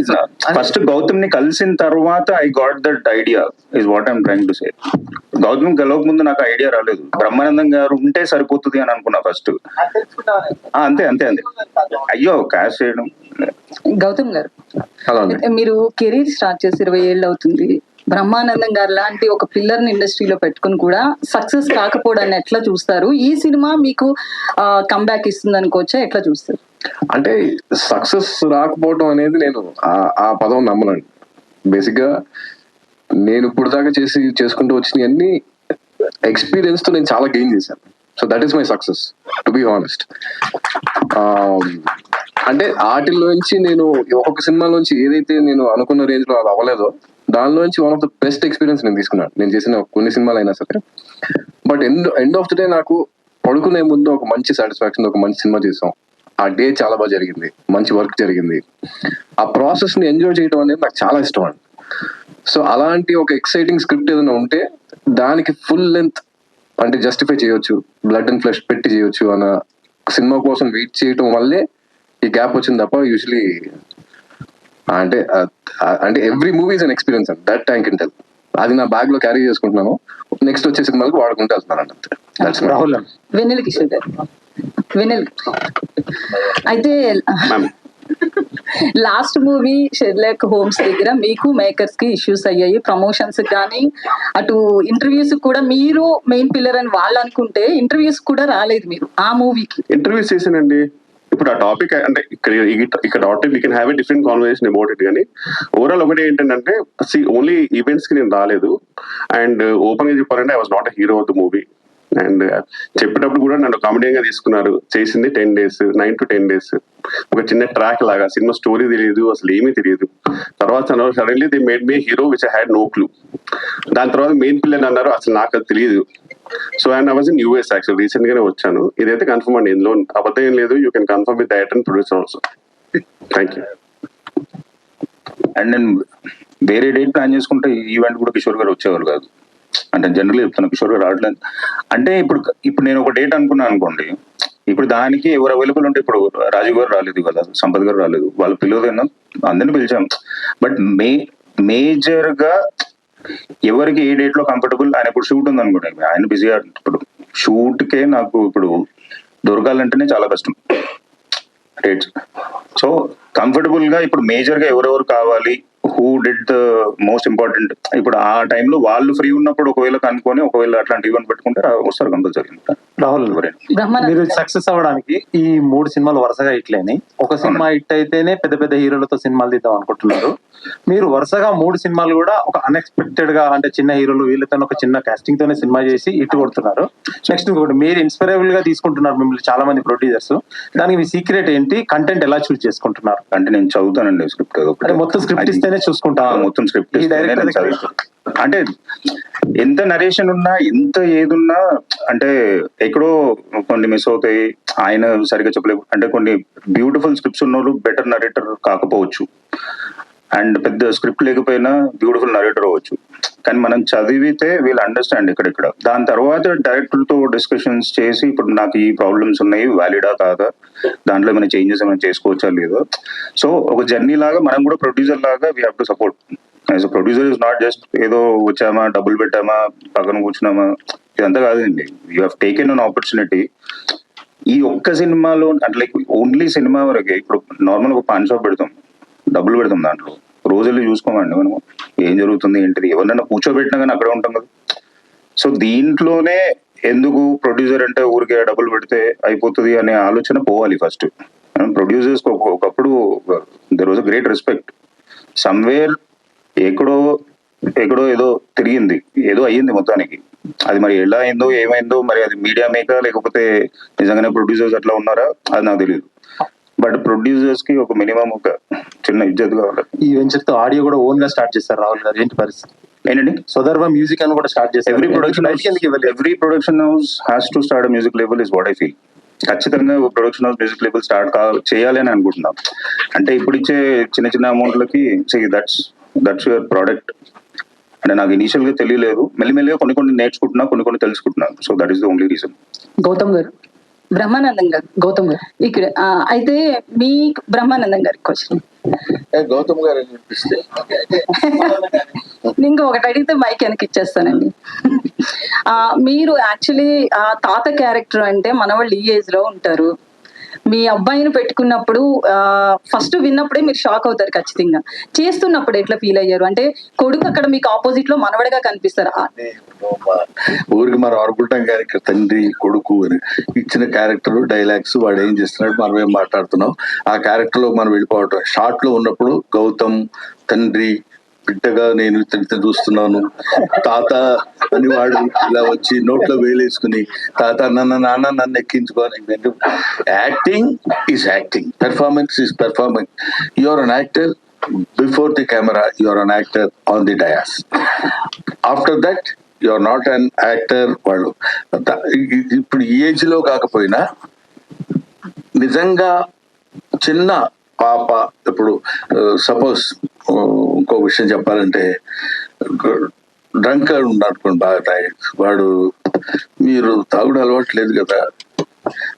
ఫస్ట్ గౌతమ్ ని కలిసిన తర్వాత I got that idea is what I'm trying to say. Gautham కలవక ముందు నాకు ఐడియా రాలేదు. బ్రహ్మానందం గారు ఉంటే సరిపోతుంది అని అనుకున్నా ఫస్ట్. అంతే అంతే అంతే అయ్యో క్యాష్ చేయడం. గౌతమ్ గారు, మీరు కెరీర్ స్టార్ట్ చేసి 20 ఏళ్ళు అవుతుంది. బ్రహ్మానందం గారు లాంటి ఒక పిల్లర్ని ఇండస్ట్రీలో పెట్టుకుని కూడా సక్సెస్ కాకపోవడాన్ని ఎట్లా చూస్తారు? ఈ సినిమా మీకు కంబ్యాక్ ఇస్తుంది అనుకోవచ్చా? ఎట్లా చూస్తారు? అంటే సక్సెస్ రాకపోవడం అనేది నేను ఆ పదం నమ్మనండి. బేసిక్ గా నేను ఇప్పుడు దాకా చేసుకుంటూ వచ్చిన అన్ని ఎక్స్పీరియన్స్ తో నేను చాలా గెయిన్ చేశాను. So that is my success, to be honest. అంటే వాటిల్లోంచి నేను ఒక్కొక్క సినిమాలోంచి ఏదైతే నేను అనుకున్న రేంజ్ లో అది అవ్వలేదో దానిలోంచి one of the best experience నేను తీసుకున్నాను, నేను చేసిన కొన్ని సినిమాలు అయినా సరే. But end of the day నాకు పడుకునే ముందు ఒక మంచి సాటిస్ఫాక్షన్, ఒక మంచి సినిమా చేసాం, ఆ డే చాలా బాగా జరిగింది, మంచి వర్క్ జరిగింది, ఆ ప్రాసెస్ ని ఎంజాయ్ చేయడం అనేది నాకు చాలా ఇష్టం అండి. సో అలాంటి ఒక ఎక్సైటింగ్ స్క్రిప్ట్ ఏదైనా ఉంటే దానికి ఫుల్ లెంత్ అంటే జస్టిఫై చేయొచ్చు, బ్లడ్ అండ్ ఫ్లెష్ పెట్టి చేయొచ్చు అన్న సినిమా కోసం వెయిట్ చేయటం వల్లే ఈ గ్యాప్ వచ్చింది తప్ప యూజువలీ అంటే every movie is an experience and that time can tell. అది నా బ్యాగ్ లో క్యారీ చేసుకుంటున్నాను, నెక్స్ట్ వచ్చే సినిమాలకు వాడుకుంటూ వెళ్తున్నాను అంతే. రాహుల్, వెన్నెల కిషోర్ గారు, వెన్నెల అయితే లాస్ట్ మూవీ షెర్లాక్ హోమ్స్ దగ్గర మీకు మేకర్స్ కి ఇష్యూస్ అయ్యాయి, ప్రమోషన్స్ కానీ అటు ఇంటర్వ్యూస్ కూడా మీరు మెయిన్ పిల్లర్ అని వాళ్ళు అనుకుంటే ఇంటర్వ్యూస్ కూడా రాలేదు మీరు ఆ మూవీకి. ఇంటర్వ్యూస్ చేశానండి. ఇప్పుడు ఆ టాపిక్ అంటే ఇక్కడ topic we can have a different conversation about it. కానీ ఓవరాల్ ఒకటి ఏంటంటే ఓన్లీ ఈవెంట్స్ కి నేను రాలేదు. అండ్ ఓపెన్ గా చెప్పాలంటే I was not a hero of the movie. And చెప్పేటప్పుడు కూడా నన్ను కామెడీగా తీసుకున్నారు. చేసింది 10 days, 9 to 10 days, ఒక చిన్న ట్రాక్ లాగా. సినిమా స్టోరీ తెలియదు, అసలు ఏమీ తెలియదు. తర్వాత suddenly they made me hero which I had no clue. దాని తర్వాత మెయిన్ పిల్లలు అన్నారు, అసలు నాకు అది తెలియదు. So and I was in US actual, recent గానే వచ్చాను. ఇదైతే కన్ఫర్మ్ అండి, ఇందులో అబద్ధం ఏం లేదు. You can confirm with director and producer also. Thank you. And నేను వేరే డేట్ ప్లాన్ చేసుకుంటే ఈవెంట్ కూడా కిషోర్ గారు వచ్చేవారు కాదు. అంటే జనరల్ చెప్తాను, కిషోర్ గారు రావట్లేదు అంటే ఇప్పుడు నేను ఒక డేట్ అనుకున్నాను అనుకోండి, ఇప్పుడు దానికి ఎవరు అవైలబుల్ ఉంటే, ఇప్పుడు రాజీవ్ గారు రాలేదు కదా, సంపత్ గారు రాలేదు, వాళ్ళు పిలవదన్నా అందరినీ పిలిచాం. బట్ మేజర్ గా ఎవరికి ఏ డేట్ లో కంఫర్టబుల్, ఆయన ఇప్పుడు షూట్ ఉంది అనుకోండి, ఆయన బిజీగా, ఇప్పుడు షూట్ కే నాకు ఇప్పుడు దొరకాలంటేనే చాలా కష్టం డేట్స్. సో కంఫర్టబుల్ గా ఇప్పుడు మేజర్ గా ఎవరెవరు కావాలి, who did the most important, ఇప్పుడు ఆ టైంలో వాళ్ళు ఫ్రీ ఉన్నప్పుడు ఒకవేళ కనుక్కొని ఒకవేళ అట్లాంటి ఈవెంట్ పెట్టుకుంటే వస్తారు కంపల్సరీ. రాహుల్ బ్రహ్మానందం మీరు గారు. సక్సెస్ అవ్వడానికి ఈ 3 సినిమాలు వరుసగా హిట్లేని, ఒక సినిమా హిట్ అయితేనే పెద్ద పెద్ద హీరోలతో సినిమాలు తీద్దాం అనుకుంటున్నారు. మీరు వరుసగా 3 సినిమాలు కూడా ఒక అన్ఎక్స్పెక్టెడ్ గా, అంటే చిన్న హీరోలు వీళ్ళతో ఒక చిన్న కాస్టింగ్ తోనే సినిమా చేసి ఇటు కొడుతున్నారు. నెక్స్ట్ ఇంకొకటి, మీరు ఇన్స్పైరబుల్ గా తీసుకుంటున్నారు మిమ్మల్ని చాలా మంది ప్రొడ్యూసర్స్. దానికి మీ సీక్రెట్ ఏంటి? కంటెంట్ ఎలా చూస్ చేసుకుంటున్నారు? అంటే నేను చదువుతానండి స్క్రిప్ట్. అంటే మొత్తం స్క్రిప్ట్ ఇస్తేనే చూసుకుంటా? మొత్తం స్క్రిప్ట్ ఈ డైరెక్టర్ అంటే ఎంత నరేషన్ ఉన్నా, ఎంత ఏదున్నా, అంటే ఎక్కడో కొన్ని మిస్ అవుతాయి. ఆయన సరిగ్గా చెప్పలేవు. అంటే కొన్ని బ్యూటిఫుల్ స్క్రిప్ట్స్ ఉన్నోళ్ళు బెటర్ నరేటర్ కాకపోవచ్చు, అండ్ పెద్ద స్క్రిప్ట్ లేకపోయినా బ్యూటిఫుల్ నరేటర్ అవ్వచ్చు. కానీ మనం చదివితే వీళ్ళు అండర్స్టాండ్ ఇక్కడ. దాని తర్వాత డైరెక్టర్తో డిస్కషన్స్ చేసి, ఇప్పుడు నాకు ఈ ప్రాబ్లమ్స్ ఉన్నాయి, వ్యాలిడా కాదా, దాంట్లో ఏమైనా చేంజెస్ ఏమైనా చేసుకోవచ్చా లేదా. సో ఒక జర్నీ లాగా మనం కూడా ప్రొడ్యూసర్ లాగా we have to support. As a producer is not just ఏదో వచ్చామా, డబ్బులు పెట్టామా, పక్కన కూర్చున్నామా, ఇదంతా కాదండి. You have taken an opportunity. ఈ ఒక్క సినిమాలో అంటే లైక్ ఓన్లీ సినిమా వరకే. ఇప్పుడు నార్మల్ ఒక పాన్ షాప్ పెడతాం, డబ్బులు పెడతాం, దాంట్లో రోజుల్లో చూసుకోమండి మనము ఏం జరుగుతుంది ఏంటిది. ఎవరినైనా కూర్చోబెట్టినా కానీ అక్కడే ఉంటాం కదా. సో దీంట్లోనే ఎందుకు ప్రొడ్యూసర్ అంటే ఊరికే డబ్బులు పెడితే అయిపోతుంది అనే ఆలోచన పోవాలి ఫస్ట్. ప్రొడ్యూసర్స్ ఒకప్పుడు there was a great respect. Somewhere ఎక్కడో ఏదో తిరిగింది, ఏదో అయ్యింది మొత్తానికి. అది మరి ఎలా అయిందో ఏమైందో, మరి అది మీడియా మేకా లేకపోతే నిజంగానే ప్రొడ్యూసర్స్ అట్లా ఉన్నారా అది నాకు తెలియదు. బట్ ప్రొడ్యూసర్స్ కి ఒక మినిమం ఒక చిన్న ఇజ్జత్ కావాలి. ఈ వెంచర్ తో ఆడియో కూడా ఓన్ గా స్టార్ట్ చేస్తారు రాహుల్ గారు, ఏంటి పరిస్థితి? ఏంటండి, సుధర్వ మ్యూజిక్ అని కూడా స్టార్ట్ చేస్తారు. Every production house has to start music label is what I feel. ఖచ్చితంగా production house music label start చేయాలి అని అనుకుంటున్నాం. అంటే ఇప్పుడు ఇచ్చే చిన్న చిన్న అమౌంట్లకి దట్స్ యువర్ ప్రోడక్ట్. అంటే నాకు ఇనీషియల్ గా తెలియలేదు, మెల్లిమెల్లిగా కొన్ని నేర్చుకుంటున్నా, కొన్ని తెలుసుకుంటున్నాను. So that is the only reason. Gautham garu, Brahmanandam గారు, గౌతమ్ గారు ఇక్కడ అయితే మీ బ్రహ్మానందం గారికి క్వశ్చన్. గౌతమ్ గారు అనిపిస్తే ఇంకా ఒకటి అడిగితే మైక్ వెనక్కి ఇచ్చేస్తానండి. మీరు యాక్చువల్లీ తాత క్యారెక్టర్ అంటే మన వాళ్ళు ఈ ఏజ్ లో ఉంటారు. మీ అబ్బాయిని పెట్టుకున్నప్పుడు ఫస్ట్ విన్నప్పుడే మీరు షాక్ అవుతారు ఖచ్చితంగా. చేస్తున్నప్పుడు ఎట్లా ఫీల్ అయ్యారు? అంటే కొడుకు అక్కడ మీకు ఆపోజిట్ లో మనవడగా కనిపిస్తారు. ఊరికి మనం అనుకుంటాం కానీ ఇక్కడ తండ్రి కొడుకు అని ఇచ్చిన క్యారెక్టర్ డైలాగ్స్ వాడు ఏం చేస్తున్నాడు, మనం ఏం మాట్లాడుతున్నాం, ఆ క్యారెక్టర్ లో మనం వెళ్ళిపోవటం. షార్ట్ లో ఉన్నప్పుడు గౌతమ్ తండ్రి బిడ్డగా నేను ఇతనితో చూస్తున్నాను, తాత అని వాడు ఇలా వచ్చి నోట్లో వేలేసుకుని తాత నన్ను ఎక్కించుకోని. Acting is acting, performance is performance. You are an actor before the camera, you are an actor on the dais. After that you are not an actor. వాళ్ళు ఇప్పుడు ఈ ఏజ్ లో కాకపోయినా నిజంగా చిన్న పాప, ఇప్పుడు సపోజ్ ఇంకో విషయం చెప్పాలంటే డ్రంకర్ ఉన్నాడు బాగా తాగి, వాడు మీరు తాగుడు అలవాటు లేదు కదా,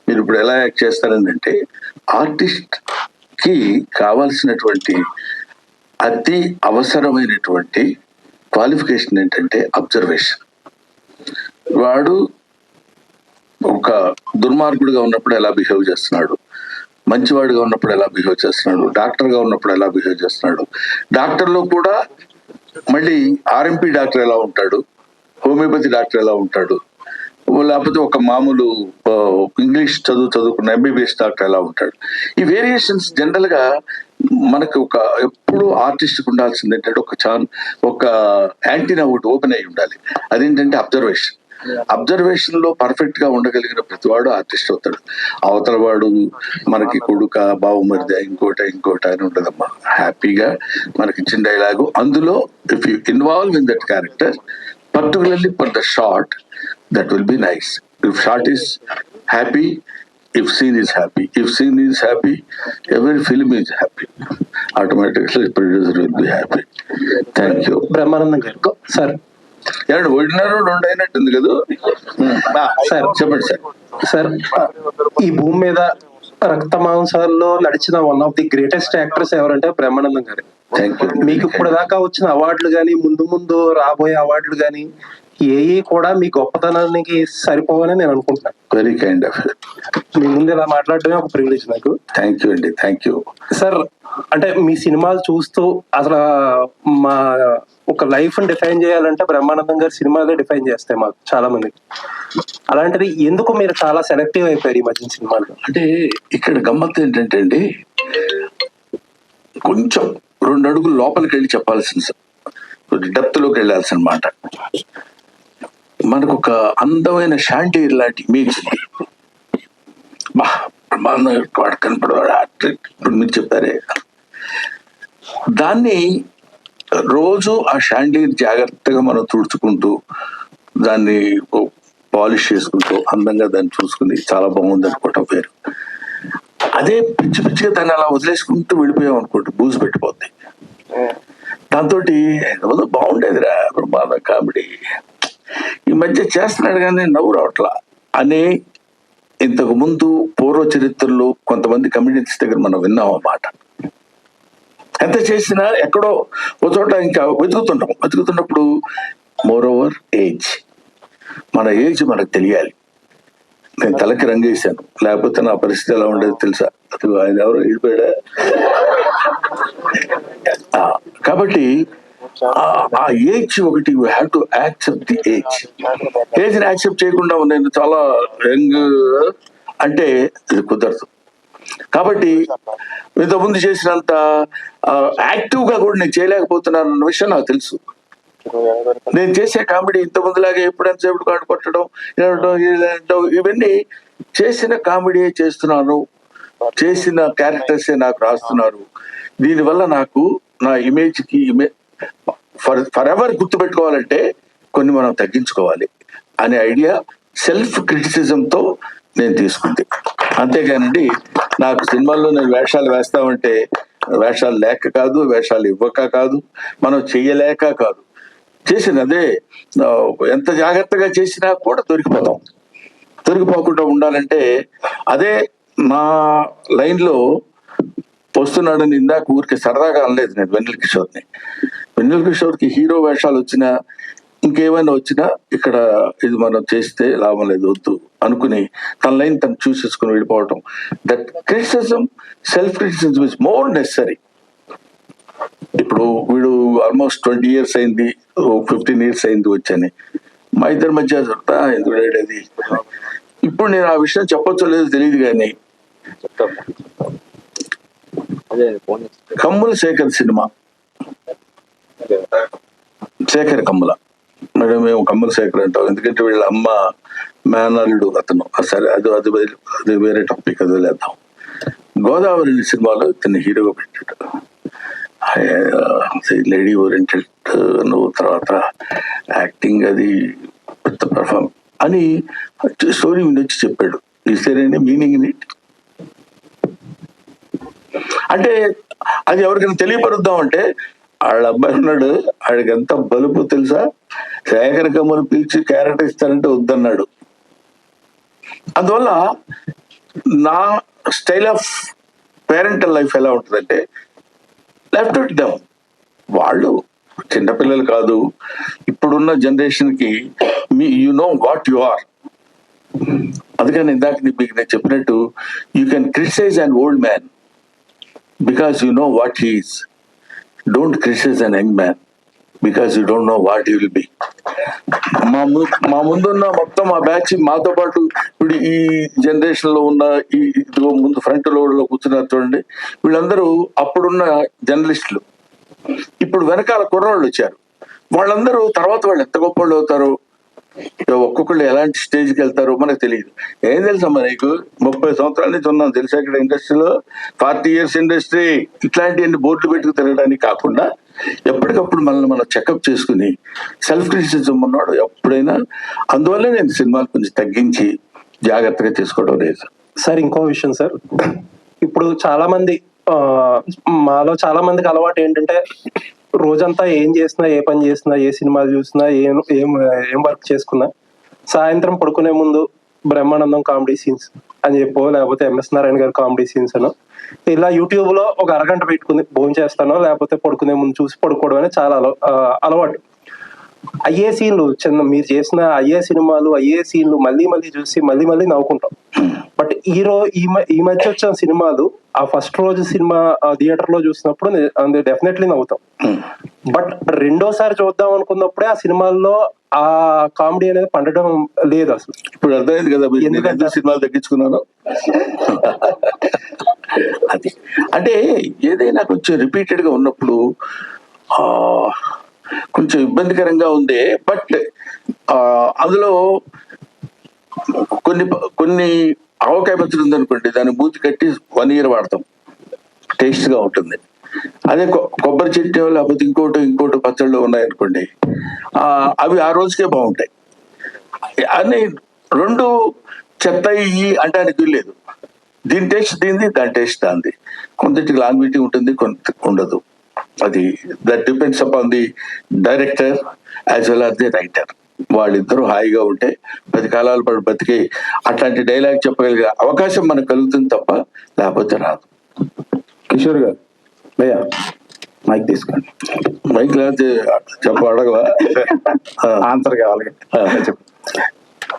మీరు ఇప్పుడు ఎలా యాక్ట్ చేస్తారని అంటే, ఆర్టిస్ట్ కి కావాల్సినటువంటి అతి అవసరమైనటువంటి క్వాలిఫికేషన్ ఏంటంటే అబ్జర్వేషన్. వాడు ఒక దుర్మార్గుడిగా ఉన్నప్పుడు ఎలా బిహేవ్ చేస్తున్నాడు, మంచివాడిగా ఉన్నప్పుడు ఎలా బిహేవ్ చేస్తున్నాడు, డాక్టర్గా ఉన్నప్పుడు ఎలా బిహేవ్ చేస్తున్నాడు, డాక్టర్లో కూడా మళ్ళీ ఆర్ఎంపీ డాక్టర్ ఎలా ఉంటాడు, హోమియోపతి డాక్టర్ ఎలా ఉంటాడు, లేకపోతే ఒక మామూలు ఇంగ్లీష్ చదువుకున్న ఎంబీబీఎస్ డాక్టర్ ఎలా ఉంటాడు. ఈ వేరియేషన్స్ జనరల్ గా మనకు ఒక ఎప్పుడు ఆర్టిస్ట్ ఉండాల్సింది ఏంటంటే ఒక యాంటీనా ఒకటి ఓపెన్ అయి ఉండాలి. అదేంటంటే అబ్జర్వేషన్. అబ్జర్వేషన్ లో పర్ఫెక్ట్ గా ఉండగలిగిన ప్రతివాడు ఆర్టిస్ట్ అవుతాడు. అవతల వాడు మనకి కొడుక బావుమరిది ఇంకోట అని ఉండదమ్మా. హ్యాపీగా మనకి ఇచ్చిన డైలాగు, అందులో if you involve in that character particularly for the short, that will be nice. If shot is happy, if scene is happy, if scene is happy, every film is happy. Automatically producer will be happy. Thank you. Brahmanandam గారు సార్, ఏమండి ఒకటిన్నర రెండు అయినట్టుంది కదా సార్, చెప్పండి సార్. సార్, ఈ భూమి మీద రక్త మాంసాల్లో నడిచిన one of the greatest actors ఎవరంటే బ్రహ్మానందం గారు. Thank you. మీకు ఇప్పుడు దాకా వచ్చిన అవార్డులు కానీ, ముందు రాబోయే అవార్డులు కానీ ఏఈ కూడా మీ గొప్పతనానికి సరిపోవని నేను అనుకుంటున్నాను. Very kind of. మీ ముందు ఇలా మాట్లాడటమే ఒక ప్రివిలేజ్ నాకు. థ్యాంక్ యూ అండి, థ్యాంక్ యూ సార్. అంటే మీ సినిమాలు చూస్తూ అసలు మా ఒక లైఫ్ ని డిఫైన్ చేయాలంటే బ్రహ్మానందం గారి సినిమాలే డిఫైన్ చేస్తాయి మాకు చాలా మందికి. అలాంటిది ఎందుకు మీరు చాలా సెలెక్టివ్ అయిపోయారు ఈ మధ్య సినిమాలు? అంటే ఇక్కడ గమ్మత్తు ఏంటంటే అండి, కొంచెం 2 అడుగులు లోపలికి వెళ్ళి చెప్పాల్సిన, డెప్త్ లోకి వెళ్ళాల్సిన మాట. మనకు ఒక అందమైన షాంటీర్ లాంటి ఇమేజ్ ఉంది. వాడు కనపడవాడు, ఇప్పుడు మీరు చెప్పారే, దాన్ని రోజు ఆ షాంటీర్ జాగ్రత్తగా మనం తుడుచుకుంటూ దాన్ని పాలిష్ చేసుకుంటూ అందంగా దాన్ని చూసుకుని చాలా బాగుంది అనుకోవటం వేరు. అదే పిచ్చి పిచ్చిగా దాన్ని అలా వదిలేసుకుంటూ వెళ్ళిపోయాం అనుకోండి, బూజు పెట్టిపోద్ది. దాంతో బాగుండేదిరా బ్రహ్మాండం కామెడీ, ఈ మధ్య చేస్తున్నాడు కానీ నవ్వు రావట్లా అనే ఇంతకు ముందు పూర్వ చరిత్రలో కొంతమంది కమ్యూనిటీస్ దగ్గర మనం విన్నాం అన్నమాట. ఎంత చేసినా ఎక్కడో ఒక చోట ఇంకా వెతుకుతున్నప్పుడు మోర్ ఓవర్ ఏజ్, మన ఏజ్ మనకు తెలియాలి. నేను తలకి రంగేశాను, లేకపోతే నా పరిస్థితి ఎలా ఉండేది తెలుసా? అది ఆయన ఎవరో వెళ్ళిపోయాడా. కాబట్టి ఆ ఏజ్ ఒకటి, you have to accept the age. Age ని యాక్సెప్ట్ చేయకుండా నేను చాలా యంగ్ అంటే ఇది కుదరదు. కాబట్టి ఇంతకుముందు చేసినంత యాక్టివ్ గా కూడా నేను చేయలేకపోతున్నాను అన్న విషయం నాకు తెలుసు. నేను చేసే కామెడీ ఇంతకుముందులాగే ఎప్పుడెంతసేపు కాడు కొట్టడం ఇవన్నీ చేసిన కామెడీయే చేస్తున్నాను, చేసిన క్యారెక్టర్సే నాకు రాస్తున్నారు. దీనివల్ల నాకు నా ఇమేజ్ కి ఫర్ ఎవర్ గుర్తుపెట్టుకోవాలంటే కొన్ని మనం తగ్గించుకోవాలి అనే ఐడియా సెల్ఫ్ క్రిటిసిజంతో నేను తీసుకుంది. అంతేగానండి నాకు సినిమాల్లో నేను వేషాలు వేస్తామంటే వేషాలు లేక కాదు, వేషాలు ఇవ్వక కాదు, మనం చెయ్యలేక కాదు, చేసినదే ఎంత జాగ్రత్తగా చేసినా కూడా దొరికిపోకుండా ఉండాలంటే అదే నా లైన్ లో వస్తున్నాడని ఇందాక ఊరికి సరదాగా అనలేదు నేను వెన్నెల కిషోర్ని. వెన్నెల కిషోర్కి హీరో వేషాలు వచ్చినా ఇంకేమైనా వచ్చినా ఇక్కడ ఇది మనం చేస్తే లాభం లేదు, వద్దు అనుకుని తన లైన్ తను చూసేసుకుని వెళ్ళిపోవటం. That criticism, self criticism is more necessary. ఇప్పుడు వీడు ఆల్మోస్ట్ 20 years అయింది, 15 years అయింది వచ్చని, మా ఇద్దరి మధ్య ఎందుకు అది. ఇప్పుడు నేను ఆ విషయం చెప్పొచ్చో లేదో తెలియదు కానీ కమ్ముల శేఖర్ సినిమా, శేఖర్ కమ్ముల, మేడం మేము కమ్ముల శేఖర్ అంటాం ఎందుకంటే వీళ్ళ అమ్మ మేనల్లుడు అతను. సరే అది వేరే టాపిక్, అది వదిలేద్దాం. గోదావరి సినిమాలో ఇతన్ని హీరోగా పెట్టాడు. లేడీ ఓరియంటెడ్, నువ్వు తర్వాత యాక్టింగ్ అది పెద్ద పర్ఫార్మ్ అని స్టోరీ వినొచ్చి చెప్పాడు. Is there any meaning in it? అంటే అది ఎవరికైనా తెలియపరుద్దాం అంటే వాళ్ళ అబ్బాయి ఉన్నాడు, వాడికి ఎంత బలుపు తెలుసా, శేఖర్ కమ్మను పిలిచి క్యారెక్టర్ ఇస్తానంటే వద్దన్నాడు. అందువల్ల నా స్టైల్ ఆఫ్ పేరెంటల్ లైఫ్ ఎలా ఉంటుందంటే లెఫ్ట్ ఇట్ దెమ్. వాళ్ళు చిన్నపిల్లలు కాదు, ఇప్పుడున్న జనరేషన్ కి you know what you are. అందుకని ఇందాక మీకు నేను చెప్పినట్టు you can criticize an old man because you know what he is. Don't criticize an young man because you don't know what he will be. మా ముందున్న మొత్తం ఆ బ్యాచ్ మాతో పాటు ఇప్పుడు ఈ జనరేషన్ లో ఉన్న ఈ ముందు ఫ్రంట్ లో కూర్చున్నారు చూడండి, వీళ్ళందరూ అప్పుడున్న జర్నలిస్టులు. ఇప్పుడు వెనకాల కుర్రాళ్ళు వచ్చారు, వాళ్ళందరూ తర్వాత వాళ్ళు ఎంత గొప్ప వాళ్ళు అవుతారు, ఒక్కొక్కళ్ళు ఎలాంటి స్టేజ్కి వెళ్తారో మనకు తెలియదు. ఏం తెలుసమ్మా నీకు, 30 సంవత్సరాల నుంచి ఉన్నాం తెలుసా ఇక్కడ ఇండస్ట్రీలో, 40 years ఇండస్ట్రీ, ఇట్లాంటివన్నీ బోర్డులు పెట్టుకు తిరగడానికి కాకుండా ఎప్పటికప్పుడు మనల్ని మనం చెకప్ చేసుకుని సెల్ఫ్ క్రిటిసిజం ఉన్నాడు ఎప్పుడైనా. అందువల్ల నేను సినిమాలు కొంచెం తగ్గించి జాగ్రత్తగా చేసుకోవడం లేదు. సార్ ఇంకో విషయం సార్, ఇప్పుడు చాలా మంది మాలో చాలా మందికి అలవాటు ఏంటంటే రోజంతా ఏం చేసినా, ఏ పని చేసినా, ఏ సినిమాలు చూసినా, ఏం వర్క్ చేసుకున్నా సాయంత్రం పడుకునే ముందు బ్రహ్మానందం కామెడీ సీన్స్ అని చెప్పో, లేకపోతే ఎంఎస్ నారాయణ గారి కామెడీ సీన్స్ అనో ఇలా యూట్యూబ్ లో ఒక అరగంట పెట్టుకుని భోజనం చేస్తానో లేకపోతే పడుకునే ముందు చూసి పడుకోవడం అనేది చాలా అలవాటు. అయ్యే సీన్లు చిన్న మీరు చేసిన అయ్యే సినిమాలు అయ్యే సీన్లు మళ్ళీ మళ్ళీ చూసి మళ్ళీ నవ్వుకుంటాం. బట్ ఈ మధ్య వచ్చిన సినిమాలు ఆ ఫస్ట్ రోజు సినిమా థియేటర్ లో చూసినప్పుడు డెఫినెట్లీ నవ్వుతాం. బట్ రెండోసారి చూద్దాం అనుకున్నప్పుడే ఆ సినిమాల్లో ఆ కామెడీ అనేది పండడం లేదు అసలు. ఇప్పుడు అర్థమైంది కదా ఎందుకంటే సినిమాలు తగ్గించుకున్నాను. అది అంటే ఏదైనా కొంచెం రిపీటెడ్ గా ఉన్నప్పుడు కొంచెం ఇబ్బందికరంగా ఉంది. బట్ అందులో కొన్ని ఆవకాయ పచ్చడి ఉందనుకోండి, దాన్ని మూతి కట్టి 1 year వాడతాం, టేస్ట్ గా ఉంటుంది. అదే కొబ్బరి చట్నీ లేకపోతే ఇంకోటి పచ్చళ్ళు ఉన్నాయనుకోండి, అవి ఆ రోజుకే బాగుంటాయి. అన్ని 2 చెత్త ఇవి అంటానికి లేదు. దీని టేస్ట్ దీనిది, దాని టేస్ట్ దానిది. కొంతటికి లాంగ్విటీ ఉంటుంది, కొంత ఉండదు. అది that depends upon the director as well as the writer. వాళ్ళిద్దరూ హాయిగా ఉంటే 10 కాలాల పాటు బతికి అట్లాంటి డైలాగ్ చెప్పగలిగే అవకాశం మనకు కలుగుతుంది తప్ప లేకపోతే రాదు. కిషోర్ గారు భయ్యా మైక్ తీసుకోండి. మైక్ లేకపోతే అడగవా? ఆన్సర్ కావాలి. చెప్పు.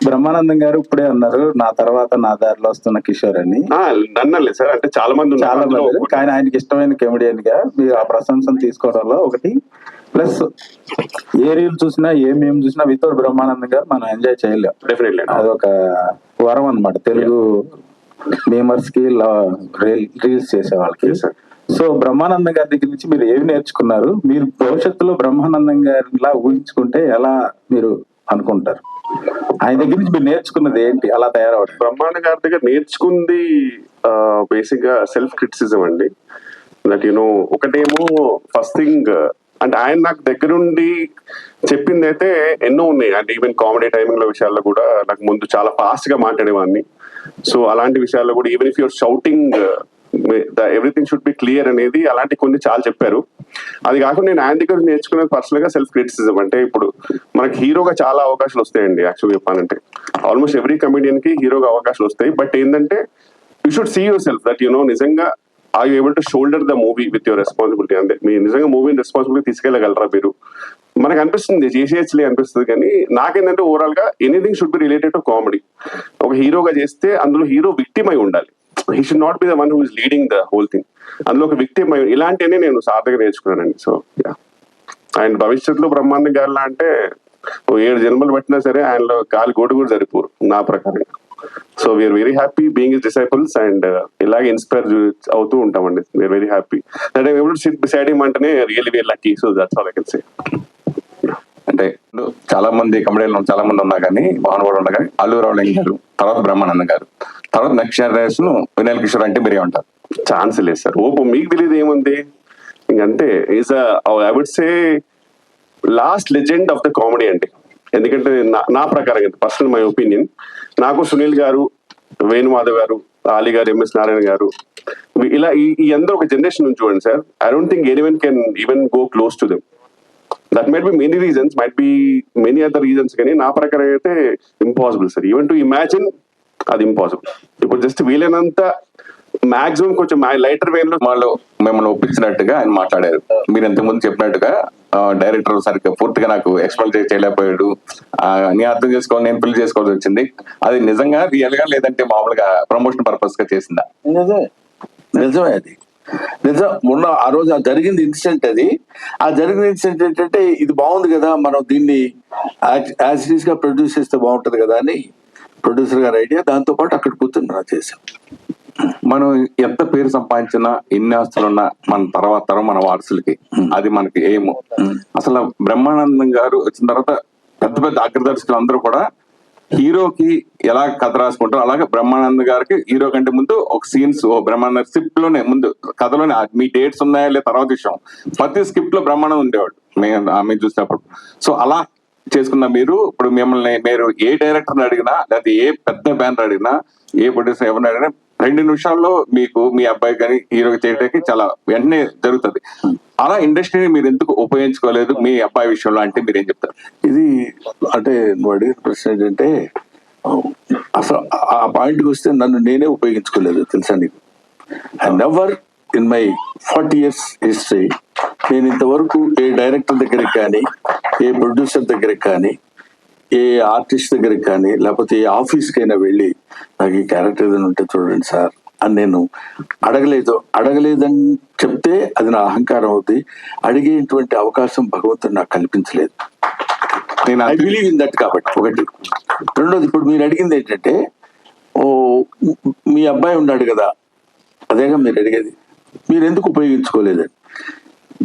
బ్రహ్మానందం గారు ఇప్పుడే అన్నారు నా తర్వాత నా దారిలో వస్తున్న కిషోర్ అని. నన్నలే సార్, అంటే చాలా మంది కానీ ఆయనకి ఇష్టమైన కమెడియన్ గా మీరు ఆ ప్రశంసను తీసుకోవడంలో ఒకటి ప్లస్ ఏ రీల్ చూసినా ఏం చూసినా వితౌట్ బ్రహ్మానందం గారు మనం ఎంజాయ్ చేయలేం. డెఫినెట్లీ అదొక వరం అన్నమాట తెలుగు మేమర్స్ కి, రీల్స్ చేసే వాళ్ళకి. సో బ్రహ్మానందం గారి దగ్గర నుంచి మీరు ఏమి నేర్చుకున్నారు? మీరు భవిష్యత్తులో బ్రహ్మానందం గారిలా ఊహించుకుంటే ఎలా మీరు అనుకుంటారు? ఆయన దగ్గర నుంచి మీరు నేర్చుకున్నది ఏంటి అలా తయారవడం? బ్రహ్మాండ గారి దగ్గర నేర్చుకుంది బేసిక్ గా సెల్ఫ్ క్రిటిసిజం అండి. దట్ ఒకటేమో ఫస్ట్ థింగ్ అంటే ఆయన నాకు దగ్గరుండి చెప్పింది అయితే ఎన్నో ఉన్నాయి. అంటే ఈవెన్ కామెడీ టైమింగ్ లో విషయాల్లో కూడా నాకు ముందు చాలా ఫాస్ట్ గా మాట్లాడేవాడిని. సో అలాంటి విషయాల్లో కూడా even if your shouting everything should be clear అనేది అలాంటి కొన్ని చాలా చెప్పారు. అది కాకుండా నేను ఆయన దగ్గర నేర్చుకునేది పర్సనల్ గా సెల్ఫ్ క్రిటిసిజం. అంటే ఇప్పుడు మనకి హీరోగా చాలా అవకాశాలు వస్తాయండి. యాక్చువల్గా చెప్పాలంటే ఆల్మోస్ట్ ఎవ్రీ కమెడియన్ కి హీరోగా అవకాశాలు వస్తాయి. బట్ ఏంటంటే you should see yourself that నిజంగా are you able to shoulder the movie with your responsibility. అంటే మీరు నిజంగా మూవీని రెస్పాన్సిబిలిటీ తీసుకెళ్ళగలరా మీరు? మనకు అనిపిస్తుంది చేసేయచ్చులే అనిపిస్తుంది, కానీ నాకేంటంటే ఓవరాల్ గా anything should be related to comedy. ఒక హీరోగా చేస్తే అందులో హీరో విక్టిమ్ అయి ఉండాలి. He should not be the one who is leading the whole thing. అందులో ఒక విక్టిమ్ అయి ఇలాంటివన్నీ నేను సార్థగా నేర్చుకున్నానండి. సో ఆయన భవిష్యత్తులో బ్రహ్మాండం గారిలా అంటే 7 జన్మలు పట్టినా సరే ఆయనలో గాలి గోడు కూడా సరిపోరు నా ప్రకారం. So we're very happy being his disciples and ఇలాగే ఇన్స్పైర్ అవుతూ ఉంటామండి. We're very happy that I able to sit beside him అంటేనే really very lucky. So that's all I can say. అంటే చాలా మంది కమెడియన్లు చాలా మంది ఉన్నా కానీ మోహన్ బాబు ఉన్నా కానీ అల్లు రావులింగ్ గారు, తర్వాత బ్రహ్మానందం గారు, తర్వాత నెక్స్ట్ జనరేషన్ వినయ్ కిషోర్ అంటే మీరే ఉంటారు. ఛాన్స్ లేదు సార్. ఓపో మీకు తెలియదు ఏముంది ఇంకంతే. Is I would say last legend of the comedy అండి. ఎందుకంటే నా ప్రకారం పర్సనల్ మై ఒపీనియన్, నాకు సునీల్ గారు, వేణుమాధవ్ గారు, ఆలీ గారు, ఎంఎస్ నారాయణ గారు, ఇలా ఈ అందరూ ఒక జనరేషన్ నుంచి చూడండి sir. I don't think anyone can even go close to them. That might be many reasons, might be many other reasons, కానీ నా ప్రకారం అయితే impossible sir. Even to imagine అది ఇంపాసిబుల్. ఇప్పుడు జస్ట్ వీలైనంత మాక్సిమం కొంచెం లైటర్ వేన్ లో వాళ్ళు మిమ్మల్ని ఒప్పించినట్టుగా ఆయన మాట్లాడారు. మీరు ఇంతకుముందు చెప్పినట్టుగా డైరెక్టర్ సరిగ్గా పూర్తిగా నాకు ఎక్స్ప్లెయిన్ చేయలేకపోయాడు, నీ అర్థం చేసుకోవాలి, నేను పెళ్లి చేసుకోవాల్సి వచ్చింది. అది నిజంగా రియల్ గా లేదంటే మామూలుగా ప్రమోషన్ పర్పస్ గా చేసిందా? నిజమే అది నిజం. మొన్న ఆ రోజు జరిగింది ఇన్సిడెంట్. ఆ జరిగిన ఇన్సిడెంట్ ఏంటంటే ఇది బాగుంది కదా, మనం దీన్ని యాజ్ ఇట్ ఈస్ గా ప్రొడ్యూస్ చేస్తే బాగుంటది కదా అని ప్రొడ్యూసర్ గారి ఐడియా. దాంతో పాటు అక్కడ కూర్చొని మనం చేసాం. మనం ఎంత పేరు సంపాదించినా, ఎన్ని ఆస్తులున్నా మన తర్వాత మన వారసులకి అది మనకి ఏమో. అసలు బ్రహ్మానందం గారు వచ్చిన తర్వాత పెద్ద పెద్ద అగ్రదర్శకులు అందరూ కూడా హీరోకి ఎలా కథ రాసుకుంటారు, అలాగే బ్రహ్మానందం గారికి హీరో కంటే ముందు ఒక సీన్స్ బ్రహ్మానంద స్క్రిప్ట్ లోనే ముందు కథలోనే మీ డేట్స్ ఉన్నాయా లేదా తర్వాత విషయం, ప్రతి స్క్రిప్ట్ లో బ్రహ్మానందం ఉండేవాడు మేము చూసినప్పుడు. సో అలా చేసుకున్న మీరు ఇప్పుడు మిమ్మల్ని మీరు ఏ డైరెక్టర్ని అడిగినా, లేకపోతే ఏ పెద్ద బ్యానర్ అడిగినా, ఏ ప్రొడ్యూసర్ ఎవరిని అడిగినా 2 నిమిషాల్లో మీకు మీ అబ్బాయి కానీ హీరోకి చేయడానికి చాలా వెంటనే జరుగుతుంది. అలా ఇండస్ట్రీని మీరు ఎందుకు ఉపయోగించుకోలేదు మీ అబ్బాయి విషయంలో అంటే మీరు ఏం చెప్తారు? ఇది అంటే నువ్వు అడిగిన ప్రశ్న ఏంటంటే అసలు ఆ పాయింట్కి వస్తే నన్ను నేనే ఉపయోగించుకోలేదు తెలుసా నీకు. I never in my 40 years history నేను ఇంతవరకు ఏ డైరెక్టర్ దగ్గరికి కానీ ఏ ప్రొడ్యూసర్ దగ్గరికి కానీ, ఏ ఆర్టిస్ట్ దగ్గరికి కానీ, లేకపోతే ఏ ఆఫీస్కైనా వెళ్ళి నాకు ఈ క్యారెక్టర్ ఏదైనా ఉంటే చూడండి సార్ అని నేను అడగలేదని చెప్తే అది నా అహంకారం అవుతుంది. అడిగేటువంటి అవకాశం భగవంతుడు నాకు కల్పించలేదు. నేను ఐ బిలీవ్ ఇన్ దట్. కాబట్టి ఒకటి. రెండోది, ఇప్పుడు మీరు అడిగింది ఏంటంటే, ఓ మీ అబ్బాయి ఉన్నాడు కదా, అదేగా మీరు అడిగేది, మీరు ఎందుకు ఉపయోగించుకోలేదని.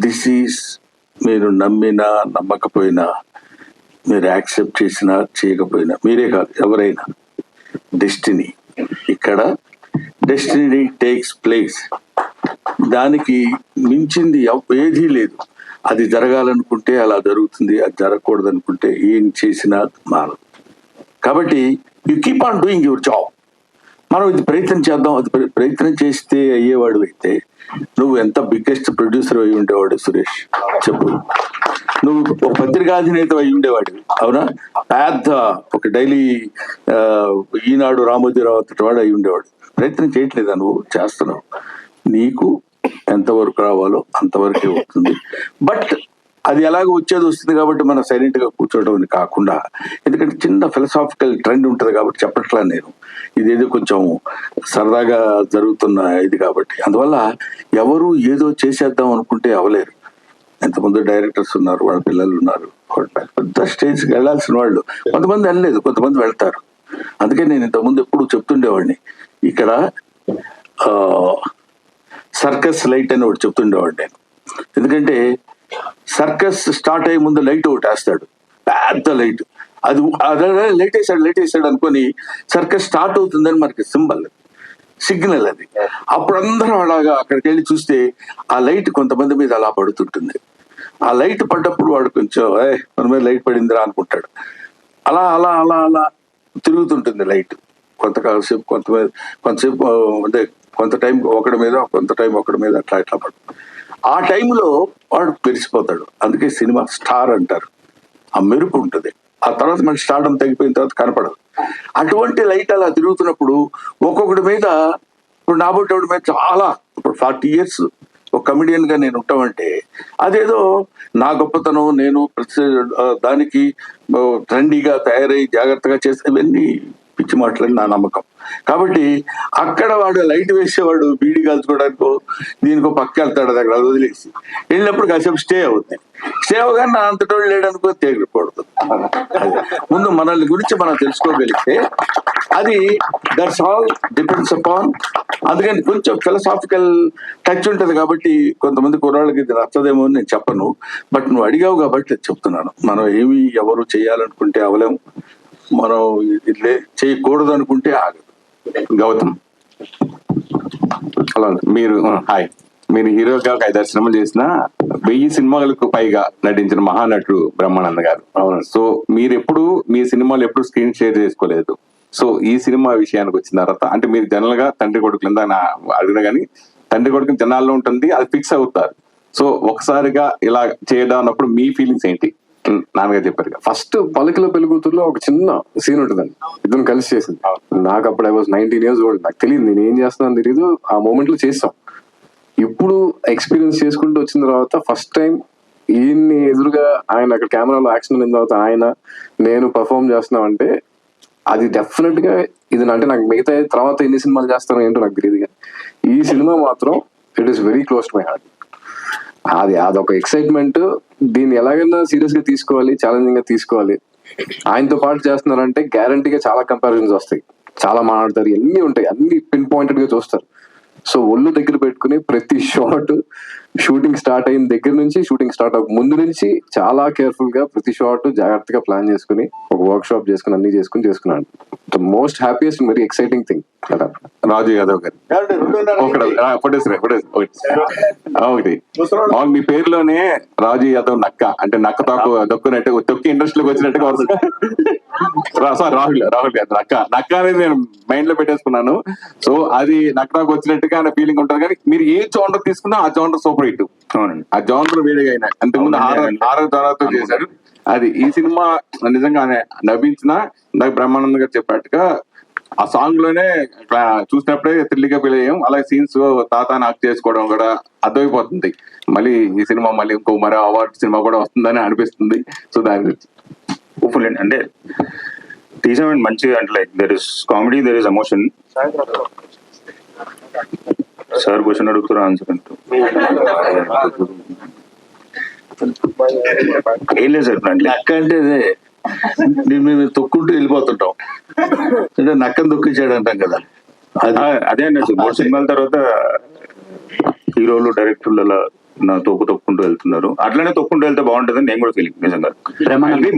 దిస్ ఈజ్, మీరు నమ్మినా నమ్మకపోయినా, మీరు యాక్సెప్ట్ చేసినా చేయకపోయినా, మీరే కాదు ఎవరైనా, డెస్టినీ. ఇక్కడ డెస్టినీ టేక్స్ ప్లేస్. దానికి మించింది ఏదీ లేదు. అది జరగాలనుకుంటే అలా జరుగుతుంది, అది జరగకూడదు అనుకుంటే ఏం చేసినా మానదు. కాబట్టి you keep on doing your job. మనం ఇది ప్రయత్నం చేద్దాం, అది ప్రయత్నం చేస్తే అయ్యేవాడు అయితే నువ్వు ఎంత బిగ్గెస్ట్ ప్రొడ్యూసర్ అయి ఉండేవాడు సురేష్ చెప్పు. నువ్వు ఒక పత్రికాధినేత అయి ఉండేవాడు, అవునా? పెద్ద ఒక డైలీ ఈనాడు రామోజీరావు అంతటి వాడు అయి ఉండేవాడు. ప్రయత్నం చేయట్లేదా? నువ్వు చేస్తున్నావు. నీకు ఎంతవరకు రావాలో అంతవరకే వస్తుంది. బట్ అది ఎలాగో వచ్చేది వస్తుంది కాబట్టి మనం సైలెంట్ గా కూర్చోవడం కాకుండా, ఎందుకంటే చిన్న ఫిలసాఫికల్ ట్రెండ్ ఉంటుంది కాబట్టి చెప్పట్లా నేను, ఇదేదో కొంచెం సరదాగా జరుగుతున్న ఇది కాబట్టి. అందువల్ల ఎవరు ఏదో చేసేద్దాం అనుకుంటే అవలేరు. ఎంతమంది డైరెక్టర్స్ ఉన్నారు, వాళ్ళ పిల్లలు ఉన్నారు, పెద్ద స్టేజ్కి వెళ్లాల్సిన వాళ్ళు. కొంతమంది వెళ్ళలేదు, కొంతమంది వెళ్తారు. అందుకే నేను ఇంతకుముందు ఎప్పుడు చెప్తుండేవాడిని, ఇక్కడ సర్కస్ లైట్ అని ఒకటి చెప్తుండేవాడు నేను. ఎందుకంటే సర్కస్ స్టార్ట్ అయ్యే ముందు లైట్ ఒకటి వేస్తాడు, పెద్ద లైట్. అది లైట్ వేసాడు అనుకొని సర్కస్ స్టార్ట్ అవుతుందని మనకి సిగ్నల్ అది. అప్పుడు అందరూ అలాగా అక్కడికి వెళ్ళి చూస్తే ఆ లైట్ కొంతమంది మీద అలా పడుతుంటుంది. ఆ లైట్ పడ్డప్పుడు వాడు కొంచెం మన మీద లైట్ పడిందిరా అనుకుంటాడు. అలా అలా అలా అలా తిరుగుతుంటుంది లైట్ కొంతసేపు, కొంతసేపు అంటే కొంత టైం ఒకటి మీద, కొంత టైం ఒకటి మీద, అట్లా ఇట్లా పడు. ఆ టైంలో వాడు మెరిసిపోతాడు. అందుకే సినిమా స్టార్ అంటారు. ఆ మెరుపు ఉంటుంది. ఆ తర్వాత మనకి స్టార్డం తగ్గిపోయిన తర్వాత కనపడదు. అటువంటి లైట్ అలా తిరుగుతున్నప్పుడు ఒక్కొక్కటి మీద, ఇప్పుడు నాబోటి మీద చాలా, ఇప్పుడు 40 years ఒక కమెడియన్ గా నేను ఉంటామంటే అదేదో నా గొప్పతనం, నేను ప్రతి దానికి ట్రెండీగా తయారై జాగ్రత్తగా చేస్తే ఇవన్నీ పిచ్చి మాటలని నా నమ్మకం. కాబట్టి అక్కడ వాడు లైట్ వేసేవాడు బీడి కాల్చుకోవడానికో దీనికో పక్క వెళ్తాడు, అక్కడ వదిలేసి వెళ్ళినప్పుడు కాసేపు స్టే అవుతుంది. స్టే అవగానే నా అంతటోళ్ళు లేడనుకో తేగకూడదు. ముందు మనల్ని గురించి మనం తెలుసుకోగలిగితే అది దట్స్ ఆల్ డిపెండ్స్ అపాన్. అందుకని కొంచెం ఫిలసాఫికల్ టచ్ ఉంటుంది కాబట్టి కొంతమంది కుర్రాళ్ళకి ఇది నచ్చదేమో అని నేను చెప్పను. బట్ నువ్వు అడిగావు కాబట్టి చెప్తున్నాను. మనం ఏమి ఎవరు చేయాలనుకుంటే అవలేము, మనం ఇట్లే చేయకూడదు అనుకుంటే ఆగదు. గౌతమ్, హలో. మీరు హీరోగా ఒక 5-6 సినిమాలు చేసిన 1000 సినిమాలకు పైగా నటించిన మహానటుడు బ్రహ్మానంద గారు. అవును. సో మీరు ఎప్పుడు మీ సినిమాలు ఎప్పుడు స్క్రీన్ షేర్ చేసుకోలేదు. సో ఈ సినిమా విషయానికి వచ్చిన తర్వాత, అంటే మీరు జనరల్ గా తండ్రి కొడుకులు అడిగినా కానీ తండ్రి కొడుకు జనాల్లో ఉంటుంది, అది ఫిక్స్ అవుతారు. సో ఒకసారిగా ఇలా చేయడం అన్నప్పుడు మీ ఫీలింగ్స్ ఏంటి? నాన్నగారు చెప్పారు ఫస్ట్ పలుకుల పెళ్ళికూతురులో ఒక చిన్న సీన్ ఉంటుందండి, ఇద్దరు కలిసి చేసింది. నాకు అప్పుడు I was 19 years old. నాకు తెలియదు నేను ఏం చేస్తున్నాను తెలియదు. ఆ మూమెంట్ లో చేస్తాం. ఇప్పుడు ఎక్స్పీరియన్స్ చేసుకుంటూ వచ్చిన తర్వాత ఫస్ట్ టైం ఈయన్ని ఎదురుగా ఆయన అక్కడ కెమెరాలో యాక్షన్ అయిన తర్వాత ఆయన నేను పర్ఫామ్ చేస్తున్నాం అంటే అది డెఫినెట్ గా ఇది అంటే నాకు మిగతా తర్వాత ఎన్ని సినిమాలు చేస్తానో ఏంటో నాకు తెలియదు, కానీ ఈ సినిమా మాత్రం it is very close to my heart. అదొక ఎక్సైట్మెంట్. దీన్ని ఎలాగైనా సీరియస్ గా తీసుకోవాలి, ఛాలెంజింగ్ గా తీసుకోవాలి. ఆయనతో పాటు చేస్తున్నారంటే గ్యారంటీగా చాలా కంపారిజన్స్ వస్తాయి, చాలా మాట్లాడతారు, ఎన్ని ఉంటాయి, అన్ని పిన్ పాయింటెడ్ గా చూస్తారు. సో ఒళ్ళు దగ్గర పెట్టుకుని ప్రతి షాట్ షూటింగ్ స్టార్ట్ అయిన దగ్గర నుంచి షూటింగ్ స్టార్ట్ అవ్వక ముందు నుంచి చాలా కేర్ఫుల్ గా ప్రతి షాట్ జాగ్రత్తగా ప్లాన్ చేసుకుని ఒక వర్క్ షాప్ చేసుకుని అన్ని చేసుకున్నాను. The most happiest and very exciting thing. Raju Yadav garu ఒకటి మీ పేరులోనే రాజు యాదవ్ నక్క, అంటే నక్క దొక్కునట్టు తొక్కి ఇండస్ట్రీలోకి వచ్చినట్టుగా సారీ రాహుల్ గారు నక్క అనేది నేను మైండ్ లో పెట్టేసుకున్నాను. సో అది నక్క వచ్చినట్టుగా ఫీలింగ్ ఉంటుంది. కానీ మీరు ఏ జోనర్ తీసుకున్నా ఆ జోనర్ సూపర్ హిట్. అవునండి, ఆ జోనర్ వేడిగా అయినా అంతకుముందు హారర్ తర్వాత చేశారు. అది ఈ సినిమా నిజంగా నవ్వించిన నాకు బ్రహ్మానంద గారు చెప్పినట్టుగా ఆ సాంగ్ లోనే చూసినప్పుడే థ్రిల్గా ఫీల్ అయ్యాం. అలాగే సీన్స్ తాత నాకు చేసుకోవడం కూడా అర్థమైపోతుంది. మళ్ళీ ఈ సినిమా మళ్ళీ ఇంకో మరో అవార్డు సినిమా కూడా వస్తుందని అనిపిస్తుంది. సో దాని గురించి హోప్ఫుల్ అంటే తీసామండి మంచిగా, అంటే like there is comedy, there is emotion. Sir question అడుగుతారు ఆన్సర్ అంటూ ఏం లేదు సార్. నక్క అంటే మేము తొక్కుంటూ వెళ్ళిపోతుంటాం, అంటే నక్కను తొక్కించాడు అంటాం కదా. అదే అండి. 3 సినిమాల తర్వాత హీరోలు డైరెక్టర్లు అలా నా తొక్కుంటూ వెళ్తున్నారు. అట్లనే తొక్కుంటూ వెళ్తే బాగుంటుందని నేను కూడా ఫీలింగ్. నిజంగా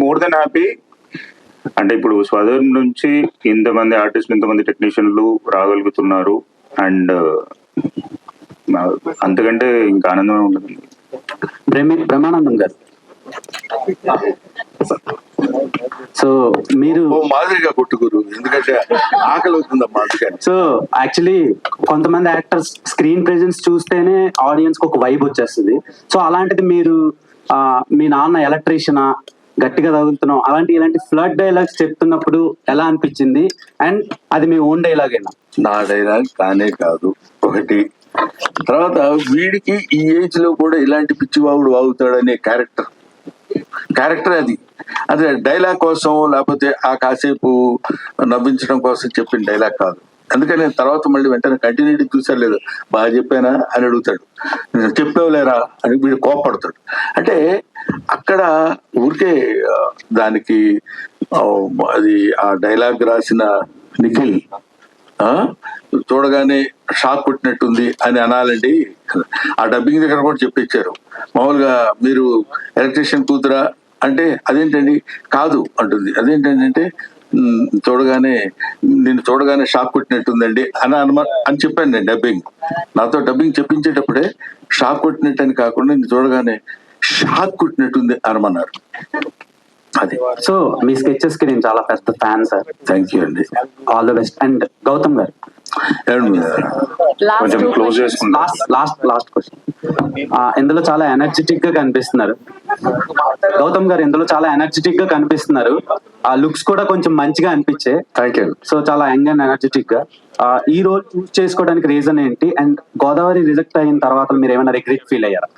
మోర్ దెన్ హ్యాపీ. అంటే ఇప్పుడు స్వదర్ నుంచి ఇంతమంది ఆర్టిస్టులు, ఇంతమంది టెక్నీషియన్లు రాగలుగుతున్నారు. అండ్ అంతకంటే ఇంకా ఆనందమే ఉంటుంది. బ్రహ్మానందం గారు, సో మీరు మాదిరిగా కొట్టుకోరు, ఎందుకంటే ఆకలి అవుతుందమ్మా అందుకని. సో యాక్చువల్లీ కొంతమంది యాక్టర్స్ స్క్రీన్ ప్రెజెన్స్ చూస్తేనే ఆడియన్స్ కి ఒక వైబ్ వచ్చేస్తుంది. సో అలాంటిది మీరు మీ నాన్న ఎలక్ట్రీషియనా, గట్టిగా తగులుతున్నాం ఇలాంటి ఫ్లడ్ డైలాగ్స్ చెప్తున్నప్పుడు ఎలా అనిపించింది? అండ్ అది మీ ఓన్ డైలాగేనా? నా డైలాగ్ కానే కాదు ఒకటి. తర్వాత వీడికి ఈ ఏజ్ లో కూడా ఇలాంటి పిచ్చివాగుడు వాగుతాడనే క్యారెక్టర్ అది. అదే డైలాగ్ కోసం లేకపోతే ఆ కాసేపు నవ్వించడం కోసం చెప్పిన డైలాగ్ కాదు. అందుకని నేను తర్వాత మళ్ళీ వెంటనే కంటిన్యూటీ చూసారు లేదు, బాగా చెప్పానా అని అడుగుతాడు, చెప్పేవలేరా అని వీడు కోపడతాడు. అంటే అక్కడ ఊరికే దానికి అది ఆ డైలాగ్ రాసిన నిఖిల్ చూడగానే షాక్ కొట్టినట్టుంది అని అనాలండి. ఆ డబ్బింగ్ దగ్గర కూడా చెప్పించారు. మామూలుగా మీరు ఎలక్ట్రీషియన్ కూతురా అంటే అదేంటండి కాదు అంటుంది. అదేంటంటే నిన్ను చూడగానే షాక్ కొట్టినట్టుందండి అని చెప్పాను నేను. నాతో డబ్బింగ్ చెప్పించేటప్పుడే షాక్ కొట్టినట్టు అని కాకుండా నిన్ను చూడగానే షాక్ కొట్టినట్టుంది అనమన్నారు. అది. సో మీ స్కెచెస్ కి నేను చాలా పెద్ద ఫ్యాన్ సార్. థ్యాంక్ యూ అండి. All the best. And Gautam గారు, కొంచెం క్లోజ్ చేసుకుంటాం. Last question. ఇందులో చాలా ఎనర్జెటిక్ గా కనిపిస్తున్నారు గౌతమ్ గారు. ఇందులో చాలా ఎనర్జెటిక్ గా కనిపిస్తున్నారు. ఆ లుక్స్ కూడా కొంచెం మంచిగా అనిపించే. Thank you. సో చాలా యంగ్ అండ్ ఎనర్జెటిక్ గా. ఈ రోల్ చూస్ చేసుకోవడానికి రీజన్ ఏంటి? అండ్ గోదావరి రిజెక్ట్ అయిన తర్వాత మీరు ఏమైనా రిగ్రెట్ ఫీల్ అయ్యారా?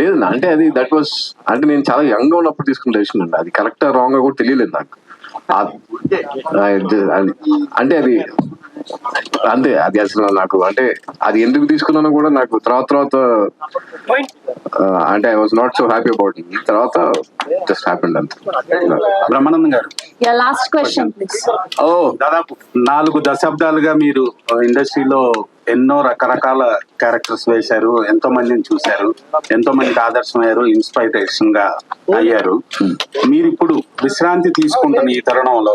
లేదు, అంటే అది దట్ వాస్ అంటే నేను చాలా యంగ్ గా ఉన్నప్పుడు తీసుకున్న డెసిషన్ అండి. అది కరెక్ట్ రాంగ్ కూడా తెలియలేదు నాకు. అంటే అది అంతే. అది అసలు నాకు అంటే అది ఎందుకు తీసుకున్నానో కూడా నాకు తర్వాత అంటే I was not so happy about it. తర్వాత జస్ట్ హ్యాపెండ్ అంతే. బ్రహ్మానందం గారు, లాస్ట్ క్వశ్చన్ ప్లీజ్. దాదాపు 4 దశాబ్దాలుగా మీరు ఇండస్ట్రీలో ఎన్నో రకరకాల క్యారెక్టర్స్ వేశారు, ఎంతో మందిని చూశారు, ఎంతో మందికి ఆదర్శమయ్యారు, ఇన్స్పైరేషన్ గా అయ్యారు. మీరు ఇప్పుడు విశ్రాంతి తీసుకుంటున్న ఈ తరుణంలో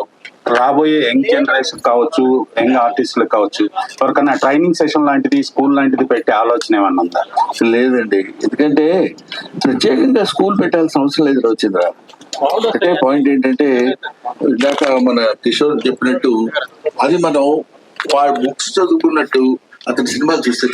రాబోయే యంగ్ జనరేషన్ కావచ్చు, యంగ్ ఆర్టిస్టులకు కావచ్చు, ఎవరికైనా ట్రైనింగ్ సెషన్ లాంటిది, స్కూల్ లాంటిది పెట్టే ఆలోచన ఏమన్నా ఉందా? లేదండి, ఎందుకంటే ప్రత్యేకంగా స్కూల్ పెట్టాల్సిన అవసరం లేదు వచ్చిందిరా. అంటే పాయింట్ ఏంటంటే ఇందాక మన కిషోర్ చెప్పినట్టు అది మనం వాడు బుక్స్ చదువుకున్నట్టు అతని సినిమాలు చూస్తే